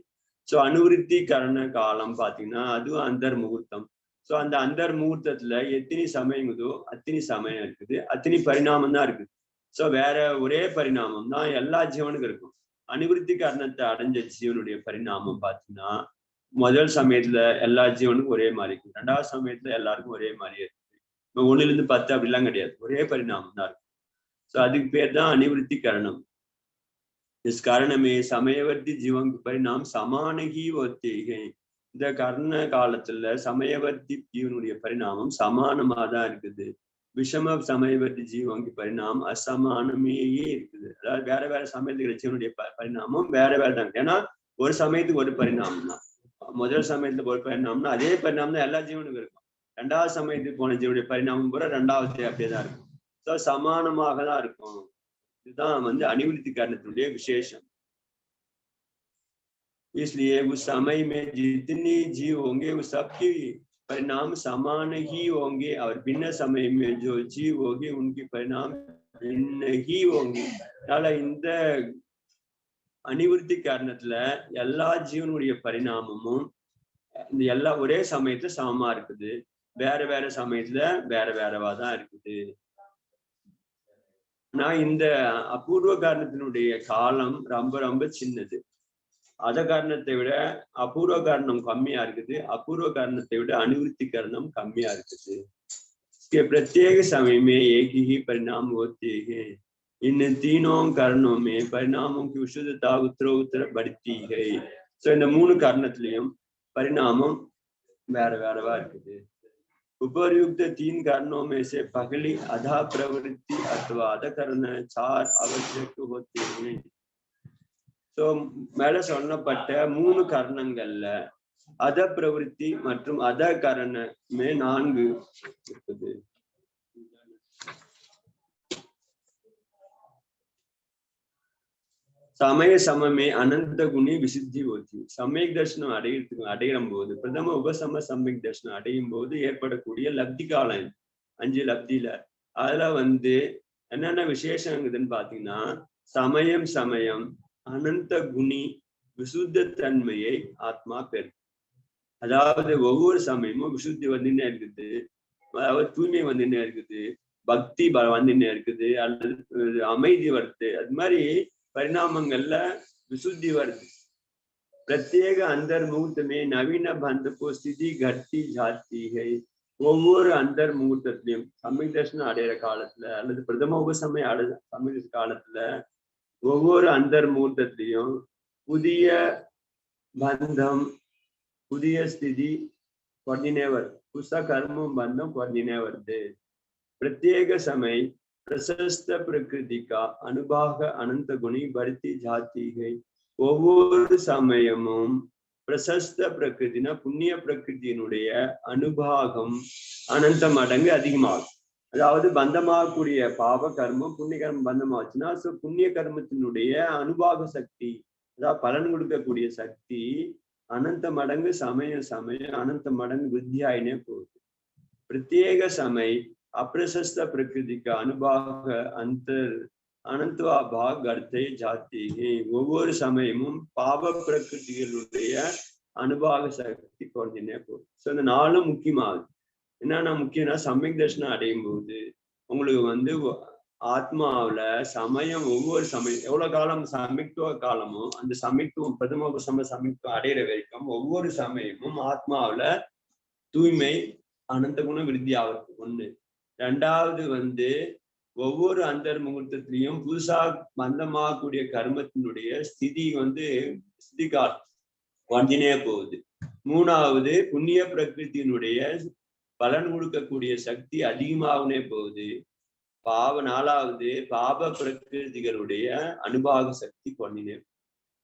ஸோ அனுவிருத்தி கரண காலம் பாத்தீங்கன்னா அதுவும் அந்தர் முகூர்த்தம். ஸோ அந்த அந்தர் முகூர்த்தத்துல எத்தனை சமயங்குதோ அத்தனை சமயம் இருக்குது, அத்தனை பரிணாமம் தான் இருக்குது. ஸோ வேற ஒரே பரிணாமம் தான் எல்லா ஜீவனுக்கும் இருக்கும். அனுவிருத்தி கரணத்தை அடைஞ்ச ஜீவனுடைய பரிணாமம் பாத்தீங்கன்னா முதல் சமயத்துல எல்லா ஜீவனுக்கும் ஒரே மாதிரி இருக்கு, ரெண்டாவது சமயத்துல எல்லாருக்கும் ஒரே மாதிரியே இருக்கு. 1 to 10 அப்படிலாம் கிடையாது, ஒரே பரிணாமம் தான் இருக்கு. ஸோ அதுக்கு பேர் தான் அனிவிருத்தி கரணம். इस कारण में समयवर्ती जीवन के परिणाम समान ही होते हैं. இந்த கர்ண காலத்துல சமயவர்த்தி ஜீவனுடைய பரிணாமம் சமானமா தான் இருக்குது. விஷம சமயவர்த்தி ஜீவனுக்கு பரிணாமம் அசமானமேயே இருக்குது. அதாவது வேற வேற சமயத்துக்கு ஜீவனுடைய பரிணாமம் வேற வேற தான். ஏன்னா ஒரு சமயத்துக்கு ஒரு பரிணாமம் தான். முதல் சமயத்துல ஒரு பரிணாமம்னா அதே பரிணாமம் தான் எல்லா ஜீவனுக்கும் இருக்கும். ரெண்டாவது சமயத்துக்கு போன ஜீவனுடைய பரிணாமம் கூட ரெண்டாவது அப்படியே தான் இருக்கும். சமானமாக தான் இருக்கும். இதுதான் வந்து அனிவிருத்தி காரணத்தினுடைய விசேஷம். इसलिए उस समय में जितने जीव होंगे वो सबके परिणाम समान ही होंगे और भिन्न समय में जो जीव होंगे उनके परिणाम भिन्न ही होंगे. அதனால இந்த அனிவிருத்தி காரணத்துல எல்லா ஜீவனுடைய பரிணாமமும் இந்த எல்லா ஒரே சமயத்துல சமமா இருக்குது, வேற வேற சமயத்துல வேற வேறவா தான் இருக்குது. நான் இந்த அபூர்வ காரணத்தினுடைய காலம் ரொம்ப ரொம்ப சின்னது. அத காரணத்தை விட அபூர்வ காரணம் கம்மியா இருக்குது, அபூர்வ காரணத்தை விட அனுவிருத்தி காரணம் கம்மியா இருக்குது. इसके प्रत्येक समय में एक ही परिणाम होते हैं. इन तीनों कारणों में परिणामों की विशुद्धता उत्तरोत्तर बढ़ती है. सो இந்த மூணு காரணத்திலையும் பரிணாமம் வேற வேறவா இருக்குது. उपरयुक्त 3 कारणों में से पहली अधा प्रवृत्ति अथवा अधकरण 4 आवश्यक होते हैं. तो மேல சொல்லப்பட்ட 3 காரணங்கள்ல அத பிரவருத்தி மற்றும் அத கரணமே 4 இருக்குது. சமய சமமே அனந்த குணி விசுத்தி ஓத்தி. சமயக் தர்ஷனம் அடையும் போது பிரதம உபசம சமயக் தர்ஷனம் அடையும் போது ஏற்படக்கூடிய லப்தி காலம் 5 லப்தியில அதுல வந்து என்னென்ன விசேஷம் இருக்குதுன்னு பாத்தீங்கன்னா சமயம் சமயம் அனந்த குணி விசுத்த தன்மையை ஆத்மா பெறும். அதாவது ஒவ்வொரு சமயமும் விசுத்தி வந்துன்னே இருக்குது, அதாவது தூய்மை வந்துன்னே இருக்குது, பக்தி வந்துன்னே இருக்குது, அல்லது அமைதி வருது. அது மாதிரி परिणामங்கள்ல विशुद्धि வருது. प्रत्येक अंदर मुहूर्त में नवीन बंध को स्थिति घटती जाती है. ஒவ்வொரு அந்தர் முகூர்த்தத்திலையும் சமய தர்ஷனம் அடையிற காலத்துல அல்லது பிரதம உபசமய சமய காலத்துல ஒவ்வொரு அந்தர் முகூர்த்தத்திலையும் புதிய பந்தம் புதிய ஸ்திதி குறைஞ்சினே வருது, புதுசா கர்மம் பந்தம் குறைஞ்சினே வருது. प्रत्येक समय प्रशस्त प्रकृति का अनुभाग अनंत गुणी बढ़ती जाती है. ஒவ்வொரு சமயமும் பிரசஸ்த பிரகிருதினா புண்ணிய பிரகிருத்தினுடைய அனுபாகம் அனந்த மடங்கு அதிகமாகும். அதாவது பந்தமாகக்கூடிய பாவ கர்மம் புண்ணிய கர்மம் பந்தமாச்சுன்னா புண்ணிய கர்மத்தினுடைய அனுபாக சக்தி, அதாவது பலன் கொடுக்கக்கூடிய சக்தி அனந்த மடங்கு சமய சமயம் அனந்த மடங்கு வித்தியாயினே போகுது. प्रत्येक समय अप्रशस्त प्रकृति का अनुभाग अंतर अनंतवा भाग अर्थे जाती है ஒவ்வொரு சமயமும் பாவ பிரகிருதிகளுடைய அனுபாக சக்தி குறைஞ்சினே போகுது. ஸோ இந்த நாளும் முக்கியமாகுது. என்னன்னா முக்கியம்னா சமயக் தர்ஷனம் அடையும் போது உங்களுக்கு வந்து ஆத்மாவில சமயம் ஒவ்வொரு சமயம் எவ்வளவு காலம் சமயத்துவ காலமோ அந்த சமயத்துவம் பிரதமோபசம சமயத்துவம் அடையிற வரைக்கும் ஒவ்வொரு சமயமும் ஆத்மாவில தூய்மை அனந்த குண விருத்தி ஆகுது. ஒண்ணு. ரெண்டாவது வந்து ஒவ்வொரு அந்தர் முகூர்த்தத்திலையும் புதுசா மந்தமாகக்கூடிய கர்மத்தினுடைய ஸ்திதி வந்து ஸ்திதிகால் வந்தினே போகுது. மூணாவது புண்ணிய பிரகிருத்தினுடைய பலன் கொடுக்கக்கூடிய சக்தி அதிகமாகனே போகுது. நாலாவது பாப பிரகிருதிகளுடைய அனுபாக சக்தி கொண்டினே.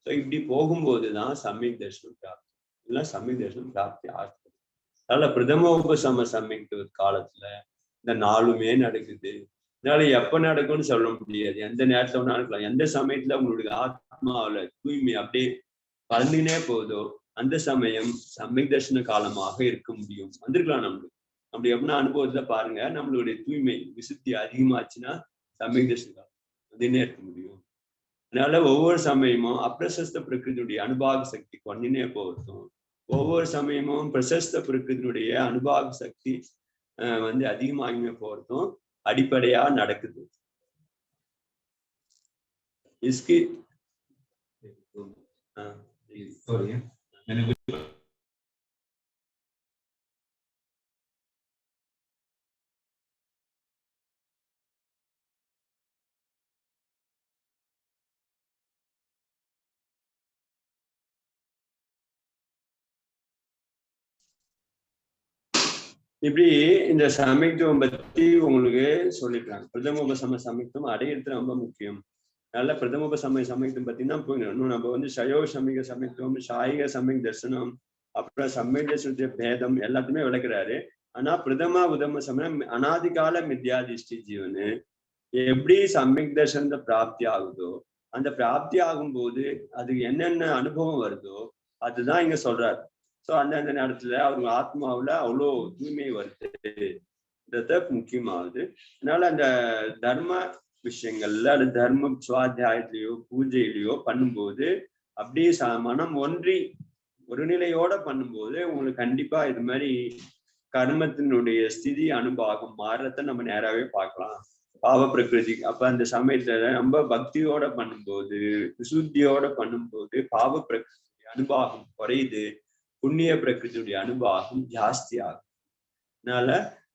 ஸோ இப்படி போகும்போதுதான் சமயக் தர்ஷனம் பிராப்தி. இல்லை சமயக் தர்ஷனம் பிராப்தி ஆகுது. அதனால பிரதமோபசம சமயத்துவ காலத்துல இந்த நாளுமே நடக்குது. அதனால எப்ப நடக்கும்னு சொல்ல முடியாது. எந்த நேரத்துல வேணா நடக்கலாம். எந்த சமயத்துல உங்களுடைய ஆத்மாவில தூய்மை அப்படியே கலந்துனே போதோ அந்த சமயம் சமயக் தர்ஷன காலமாக இருக்க முடியும். வந்திருக்கலாம் நம்மளுக்கு. அப்படி எப்படின்னா அனுபவத்துல பாருங்க, நம்மளுடைய தூய்மை விசுத்தி அதிகமாச்சுன்னா சமயக் தர்ஷன காலம் அதுன்னே இருக்க முடியும். அதனால ஒவ்வொரு சமயமும் அப்பிரசஸ்த பிரகிருதியுடைய அனுபாக சக்தி கொண்டினே போகட்டும். ஒவ்வொரு சமயமும் பிரசஸ்த பிரகிருதியுடைய அனுபாக சக்தி வந்து அதிகமாகிமே போறதும் அடிப்படையா நடக்குது. इसकी இப்படி இந்த சமயத்துவம் பத்தி உங்களுக்கு சொல்லிருக்காங்க. பிரதமோபசம சமயத்துவம் அடையிறது ரொம்ப முக்கியம். நல்ல பிரதமோபசமய சமயத்துவம் பார்த்தீங்கன்னா இன்னும் நம்ம வந்து சயோ சமய சமயத்துவம், சாயிக சமயக் தர்சனம், அப்புறம் சமய தர்சனத்துடைய பேதம் எல்லாத்தையுமே விளக்குறாரு. ஆனா பிரதம உதம சமயம் அனாதிகால மித்யாதிஷ்டி ஜீவனு எப்படி சமயக் தர்சன பிராப்தி ஆகுதோ அந்த பிராப்தி ஆகும்போது அது என்னென்ன அனுபவம் வருதோ அதுதான் இங்க சொல்றாரு. ஸோ அந்தந்த நேரத்துல அவங்க ஆத்மாவில அவ்வளோ தூய்மை வருதுன்றத முக்கியமாகுது. அதனால அந்த தர்ம விஷயங்கள்ல அது தர்ம சுவாத்தியாயத்திலேயோ பூஜையிலையோ பண்ணும்போது அப்படியே மனம் ஒன்றி ஒரு நிலையோட பண்ணும்போது உங்களுக்கு கண்டிப்பா இது மாதிரி கர்மத்தினுடைய ஸ்திதி அனுபாகம் மாறுறத நம்ம நேராவே பார்க்கலாம். பாவ பிரகிருதி அப்ப அந்த சமயத்துல நம்ம பக்தியோட பண்ணும்போது விசுத்தியோட பண்ணும்போது பாவ பிரகிருதி அனுபாகம் குறையுது, புண்ணிய பிரகிருதியுடைய அனுபாகம் ஜாஸ்தி ஆகும். அதனால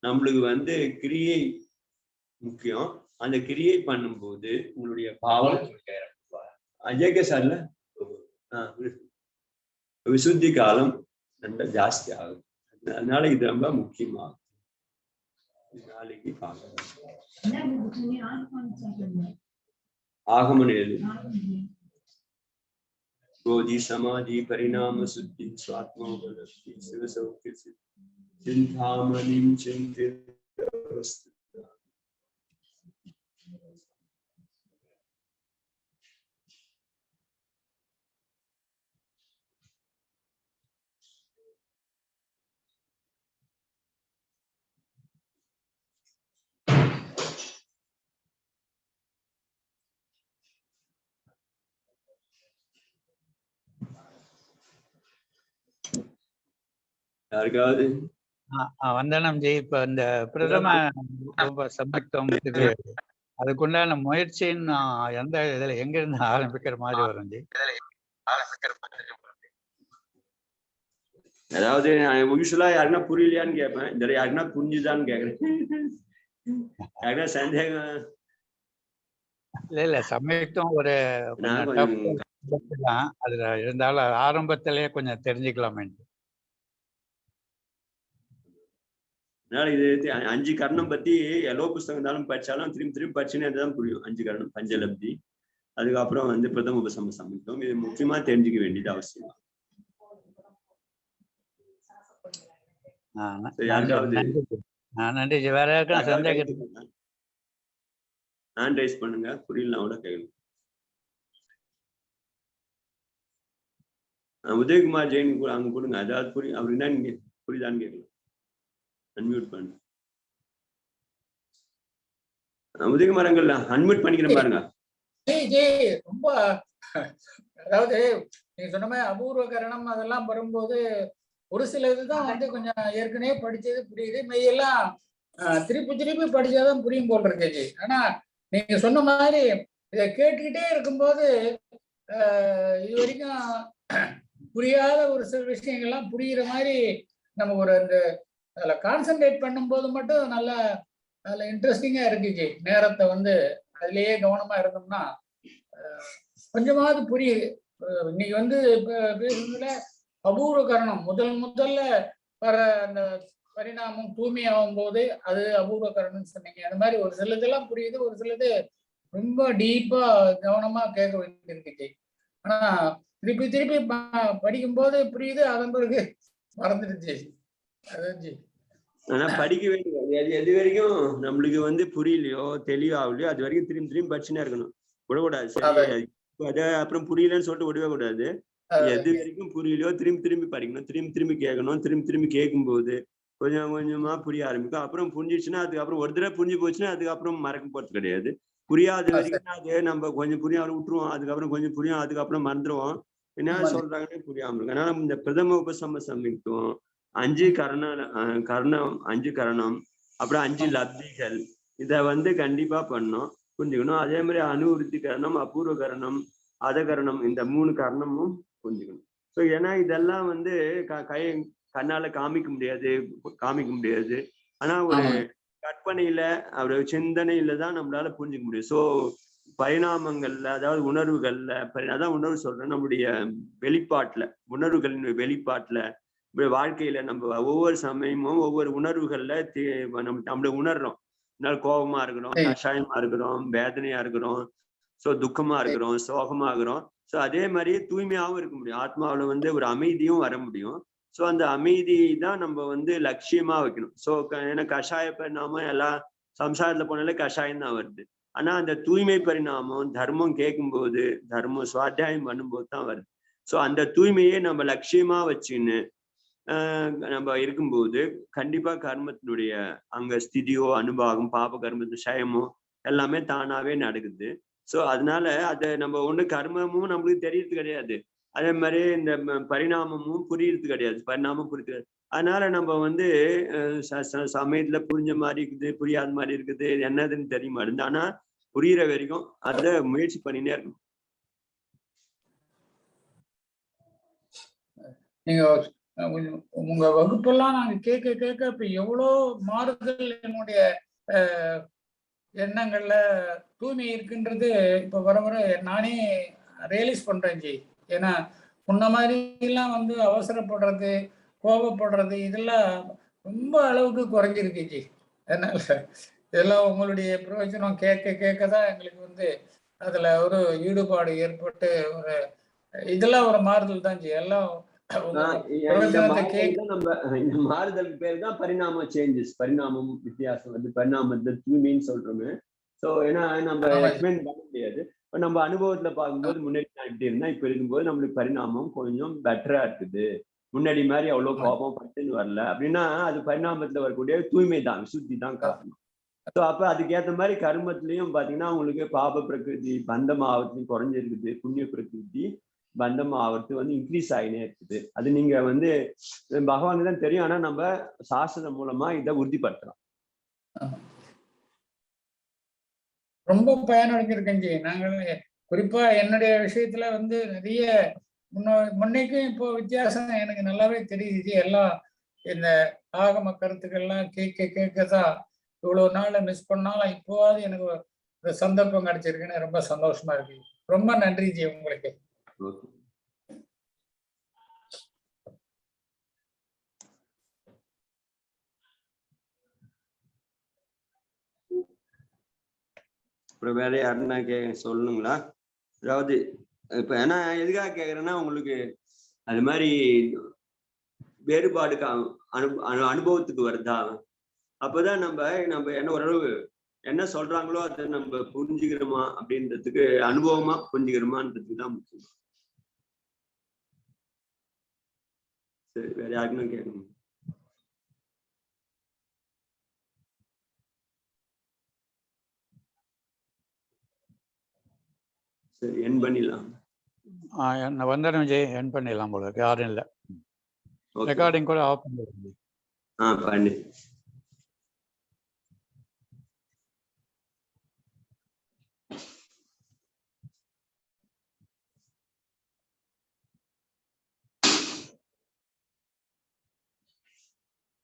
நம்மளுக்கு வந்து கிரியை முக்கியம். அந்த கிரியை பண்ணும்போது உங்களுடைய பாவம் அஜய்க சார்ல விசுத்தி காலம் ரொம்ப ஜாஸ்தி ஆகும். அதனால இது ரொம்ப முக்கியமாகும். நாளைக்கு ஆகமன் बोधि समाधि परिणाम शुद्धि स्वात्मोपलब्धि शिव सौख्य चिंतामणिं चिंतित யாருக்காவது வந்தனம் ஜி. இப்ப இந்த பிரதம சமத்துவத்துக்கு அதுக்குண்டான முயற்சின்னு எந்த இதுல எங்க இருந்து ஆரம்பிக்கிற மாதிரி வரும் ஜி? அதாவது நான் யூஸ்வலா யாருன்னா புரியலையான்னு கேட்பேன். இந்த யாருன்னா புரிஞ்சுதான்னு கேக்குறேன். யாருன்னா சந்தேகம் இல்ல சமயத்துவம் ஒரு அதுல இருந்தாலும் ஆரம்பத்திலேயே கொஞ்சம் தெரிஞ்சுக்கலாமே. அதனால இது 5 கர்ணம் பத்தி எல்லோ புஸ்தகம் இருந்தாலும் படிச்சாலும் திரும்பி படிச்சுன்னே தான் புரியும். 5 கர்ணம் பஞ்சலப்தி, அதுக்கப்புறம் வந்து பிரதம உபசம சமத்துவம். இது முக்கியமா தெரிஞ்சுக்க வேண்டியது அவசியம். நன்றி. வேற யாருக்கும் சந்தேகம் ஹேண்ட் ரைஸ் பண்ணுங்க. புரியல கூட கேட்கணும். உதயகுமார் ஜெயின் அங்க கொடுங்க. அதாவது புரியுதான்னு கேட்கலாம். அன்மியூட் பண்ணு. முதுகு மரங்கள்ல அன்மியூட் பண்ணிக்கிறேன் பாருங்க. ரொம்ப அதாவது நீங்க சொன்ன மாதிரி அபூர்வ கரணம் அதெல்லாம் வரும்போது ஒரு சில இதுதான் வந்து கொஞ்சம் ஏற்கனவே படிச்சது புரியுது, மெய்யெல்லாம் திருப்பி திருப்பி படிச்சாதான் புரியும் போல் இருக்கேஜி. ஆனா நீங்க சொன்ன மாதிரி இதை கேட்டுக்கிட்டே இருக்கும்போது இது வரைக்கும் புரியாத ஒரு சில விஷயங்கள்லாம் புரியுற மாதிரி நமக்கு ஒரு அந்த அதுல கான்சென்ட்ரேட் பண்ணும்போது மட்டும் நல்ல அதுல இன்ட்ரெஸ்டிங்கா இருக்குச்சு. நேரத்தை வந்து அதுலயே கவனமா இருந்தோம்னா கொஞ்சமாவது புரியுது. இன்னைக்கு வந்து பேசுறதுல அபூர்வ கரணம் முதல்ல வர அந்த பரிணாமம் தூய்மையாகும் போது அது அபூர்வ கரணம்னு சொன்னீங்க. அந்த மாதிரி ஒரு சிலதெல்லாம் புரியுது, ஒரு சிலது ரொம்ப டீப்பா கவனமா கேட்க வேண்டியிருக்குச்சு. ஆனா திருப்பி திருப்பி படிக்கும் போது புரியுது, அதன் பிறகு மறந்துடுச்சு. அதான் ஆனா படிக்க வேண்டியது எது வரைக்கும் நம்மளுக்கு வந்து புரியலையோ தெளிவாகலையோ அது வரைக்கும் திரும்பி திரும்பி படிச்சுனே இருக்கணும், விடக்கூடாது. சரி அத அப்புறம் புரியலன்னு சொல்லிட்டு விடவே கூடாது. எது வரைக்கும் புரியலையோ திரும்பி திரும்பி படிக்கணும், திரும்பி திரும்பி கேட்கணும். திரும்பி திரும்பி கேட்கும்போது கொஞ்சம் கொஞ்சமா புரிய ஆரம்பிக்கும். அப்புறம் புரிஞ்சிச்சுன்னா அதுக்கப்புறம் ஒரு தடவை புரிஞ்சு போச்சுன்னா அதுக்கப்புறம் மறக்க போறது கிடையாது. புரியாத வரைக்கும் அது நம்ம கொஞ்சம் புரியாம விட்டுருவோம், அதுக்கப்புறம் கொஞ்சம் புரியும், அதுக்கப்புறம் மறந்துடுவோம். என்ன சொல்றாங்கன்னு புரியாம இருக்கும். அதனால இந்த பிரதம உபசம சம்யுக்தம் 5 கரணம் 5 கரணம் அப்புறம் 5 லப்திகள் இத வந்து கண்டிப்பா பண்ணணும், புரிஞ்சுக்கணும். அதே மாதிரி அனுவிருத்தி கரணம், அபூர்வ கரணம், அதகரணம் இந்த 3 கரணமும் புரிஞ்சுக்கணும். ஸோ ஏன்னா இதெல்லாம் வந்து கண்ணால காமிக்க முடியாது. ஆனா ஒரு கற்பனையில ஒரு சிந்தனையில தான் நம்மளால புரிஞ்சுக்க முடியும். ஸோ பரிணாமங்கள்ல அதாவது உணர்வுகள்ல அதான் உணர்வு சொல்றேன், நம்முடைய வெளிப்பாட்டுல உணர்வுகளின் வெளிப்பாட்டுல வாழ்க்கையில நம்ம ஒவ்வொரு சமயமும் ஒவ்வொரு உணர்வுகள்ல நம்மள உணர்றோம். கோபமா இருக்கிறோம், கஷாயமா இருக்கிறோம், வேதனையா இருக்கிறோம், சோ துக்கமா இருக்கிறோம், சோகமா இருக்கிறோம். சோ அதே மாதிரி தூய்மையாவும் இருக்க முடியும். ஆத்மாவில வந்து ஒரு அமைதியும் வர முடியும். சோ அந்த அமைதி தான் நம்ம வந்து லட்சியமா வைக்கணும். சோ ஏன்னா கஷாய பரிணாமம் எல்லாம் சம்சாரத்துல போனாலே கஷாயம் தான் வருது. ஆனா அந்த தூய்மை பரிணாமம் தர்மம் கேட்கும்போது தர்மம் சுவாத்தியாயம் பண்ணும்போது தான் வருது. சோ அந்த தூய்மையை நம்ம லட்சியமா வச்சுன்னு நம்ம இருக்கும்போது கண்டிப்பா கர்மத்தினுடைய அங்க ஸ்திதியோ அனுபாகம் பாப கர்மத்து சயமோ எல்லாமே தானாவே நடக்குது. சோ அதனால அதை நம்ம ஒண்ணு கர்மமும் நம்மளுக்கு தெரியறது கிடையாது, அதே மாதிரி இந்த பரிணாமமும் புரியறது கிடையாது, பரிணாமம் புரியுது. அதனால நம்ம வந்து சமயத்துல புரிஞ்ச மாதிரி இருக்குது, புரியாத மாதிரி இருக்குது, என்னதுன்னு தெரிய மாட்டேங்குது. ஆனா புரியுற வரைக்கும் அதை முயற்சி பண்ணினே இருக்கணும். நீங்க உங்க வகுப்பெல்லாம் நாங்க கேட்க இப்ப எவ்வளோ மாறுதல் என்னுடைய எண்ணங்கள்ல தூய்மை இருக்குன்றது இப்ப வர நானே ரியலைஸ் பண்றேன் ஜி. ஏன்னா முன்ன மாதிரி எல்லாம் வந்து அவசரப்படுறது, கோபப்படுறது இதெல்லாம் ரொம்ப அளவுக்கு குறைஞ்சிருக்கு ஜி. அதனால இதெல்லாம் உங்களுடைய பிரயோஜனம் கேட்க தான் எங்களுக்கு வந்து அதுல ஒரு ஈடுபாடு ஏற்பட்டு ஒரு இதெல்லாம் ஒரு மாறுதல் தான் ஜி. எல்லாம் இந்த மாறுதலுக்கு பேர் தான் பரிணாம சேஞ்சஸ், பரிணாமம் வித்தியாசம் வந்து பரிணாமத்தை தூய்மைன்னு சொல்றோமே. சோ ஏன்னா நம்ம எக்ஸ்பிளைன் பண்ண முடியாது. இப்ப நம்ம அனுபவத்துல பார்க்கும்போது முன்னாடி நான் இப்படி இருந்தா இப்ப இருக்கும்போது நம்மளுக்கு பரிணாமம் கொஞ்சம் பெட்டரா இருக்குது, முன்னாடி மாதிரி அவ்வளவு கோபம் பட்டுன்னு வரல அப்படின்னா அது பரிணாமத்துல வரக்கூடிய தூய்மை தான், விசுத்தி தான் காரணம். ஸோ அப்ப அதுக்கேற்ற மாதிரி கர்மத்திலையும் பாத்தீங்கன்னா உங்களுக்கு பாப பிரகிருதி பந்தம் ஆவத்துலையும் குறைஞ்சிருக்குது, புண்ணிய பிரகிருதி பந்தம் ஆவத்து வந்து இன்க்ரீஸ் ஆகினே இருக்குது. அது நீங்க வந்து பகவானுக்கு தான் தெரியும். ஆனா நம்ம சாஸ்திரம் மூலமா இதை உறுதிப்படுத்தலாம். ரொம்ப பயனடைஞ்சிருக்கேன் ஜி. நாங்கள் குறிப்பா என்னுடைய விஷயத்துல வந்து நிறைய முன்னைக்கும் இப்போ வித்தியாசம் எனக்கு நல்லாவே தெரியுது. எல்லாம் இந்த ஆகம கருத்துக்கள்லாம் கேட்கதான் இவ்வளவு நாள் மிஸ் பண்ணாலும் இப்போவாது எனக்கு ஒரு சந்தர்ப்பம் கிடைச்சிருக்குன்னு ரொம்ப சந்தோஷமா இருக்கு. ரொம்ப நன்றி ஜி உங்களுக்கு. அப்புறம் வேற யாருன்னா சொல்லணுங்களா? அதாவது இப்ப ஏன்னா எதுக்காக கேக்குறேன்னா உங்களுக்கு அது மாதிரி வேறுபாடுக்கு அனுபவத்துக்கு வருதா, அப்பதான் நம்ம என்ன ஓரளவு என்ன சொல்றாங்களோ அதை நம்ம புரிஞ்சுக்கிறோமா அப்படின்றதுக்கு, அனுபவமா புரிஞ்சுக்கிறோமான்றதுக்கு தான் முக்கியம். சரி, வேற யாருக்குன்னு கேட்கணும்? சரி என் பண்ணிடலாம். வந்தனம் விஜய் என் பண்ணிடலாம் போல இருக்கு. யாரும் இல்லை. ஓகே ரெக்கார்டிங் கூட ஆஃப் பண்ணிடுங்க. பண்ணி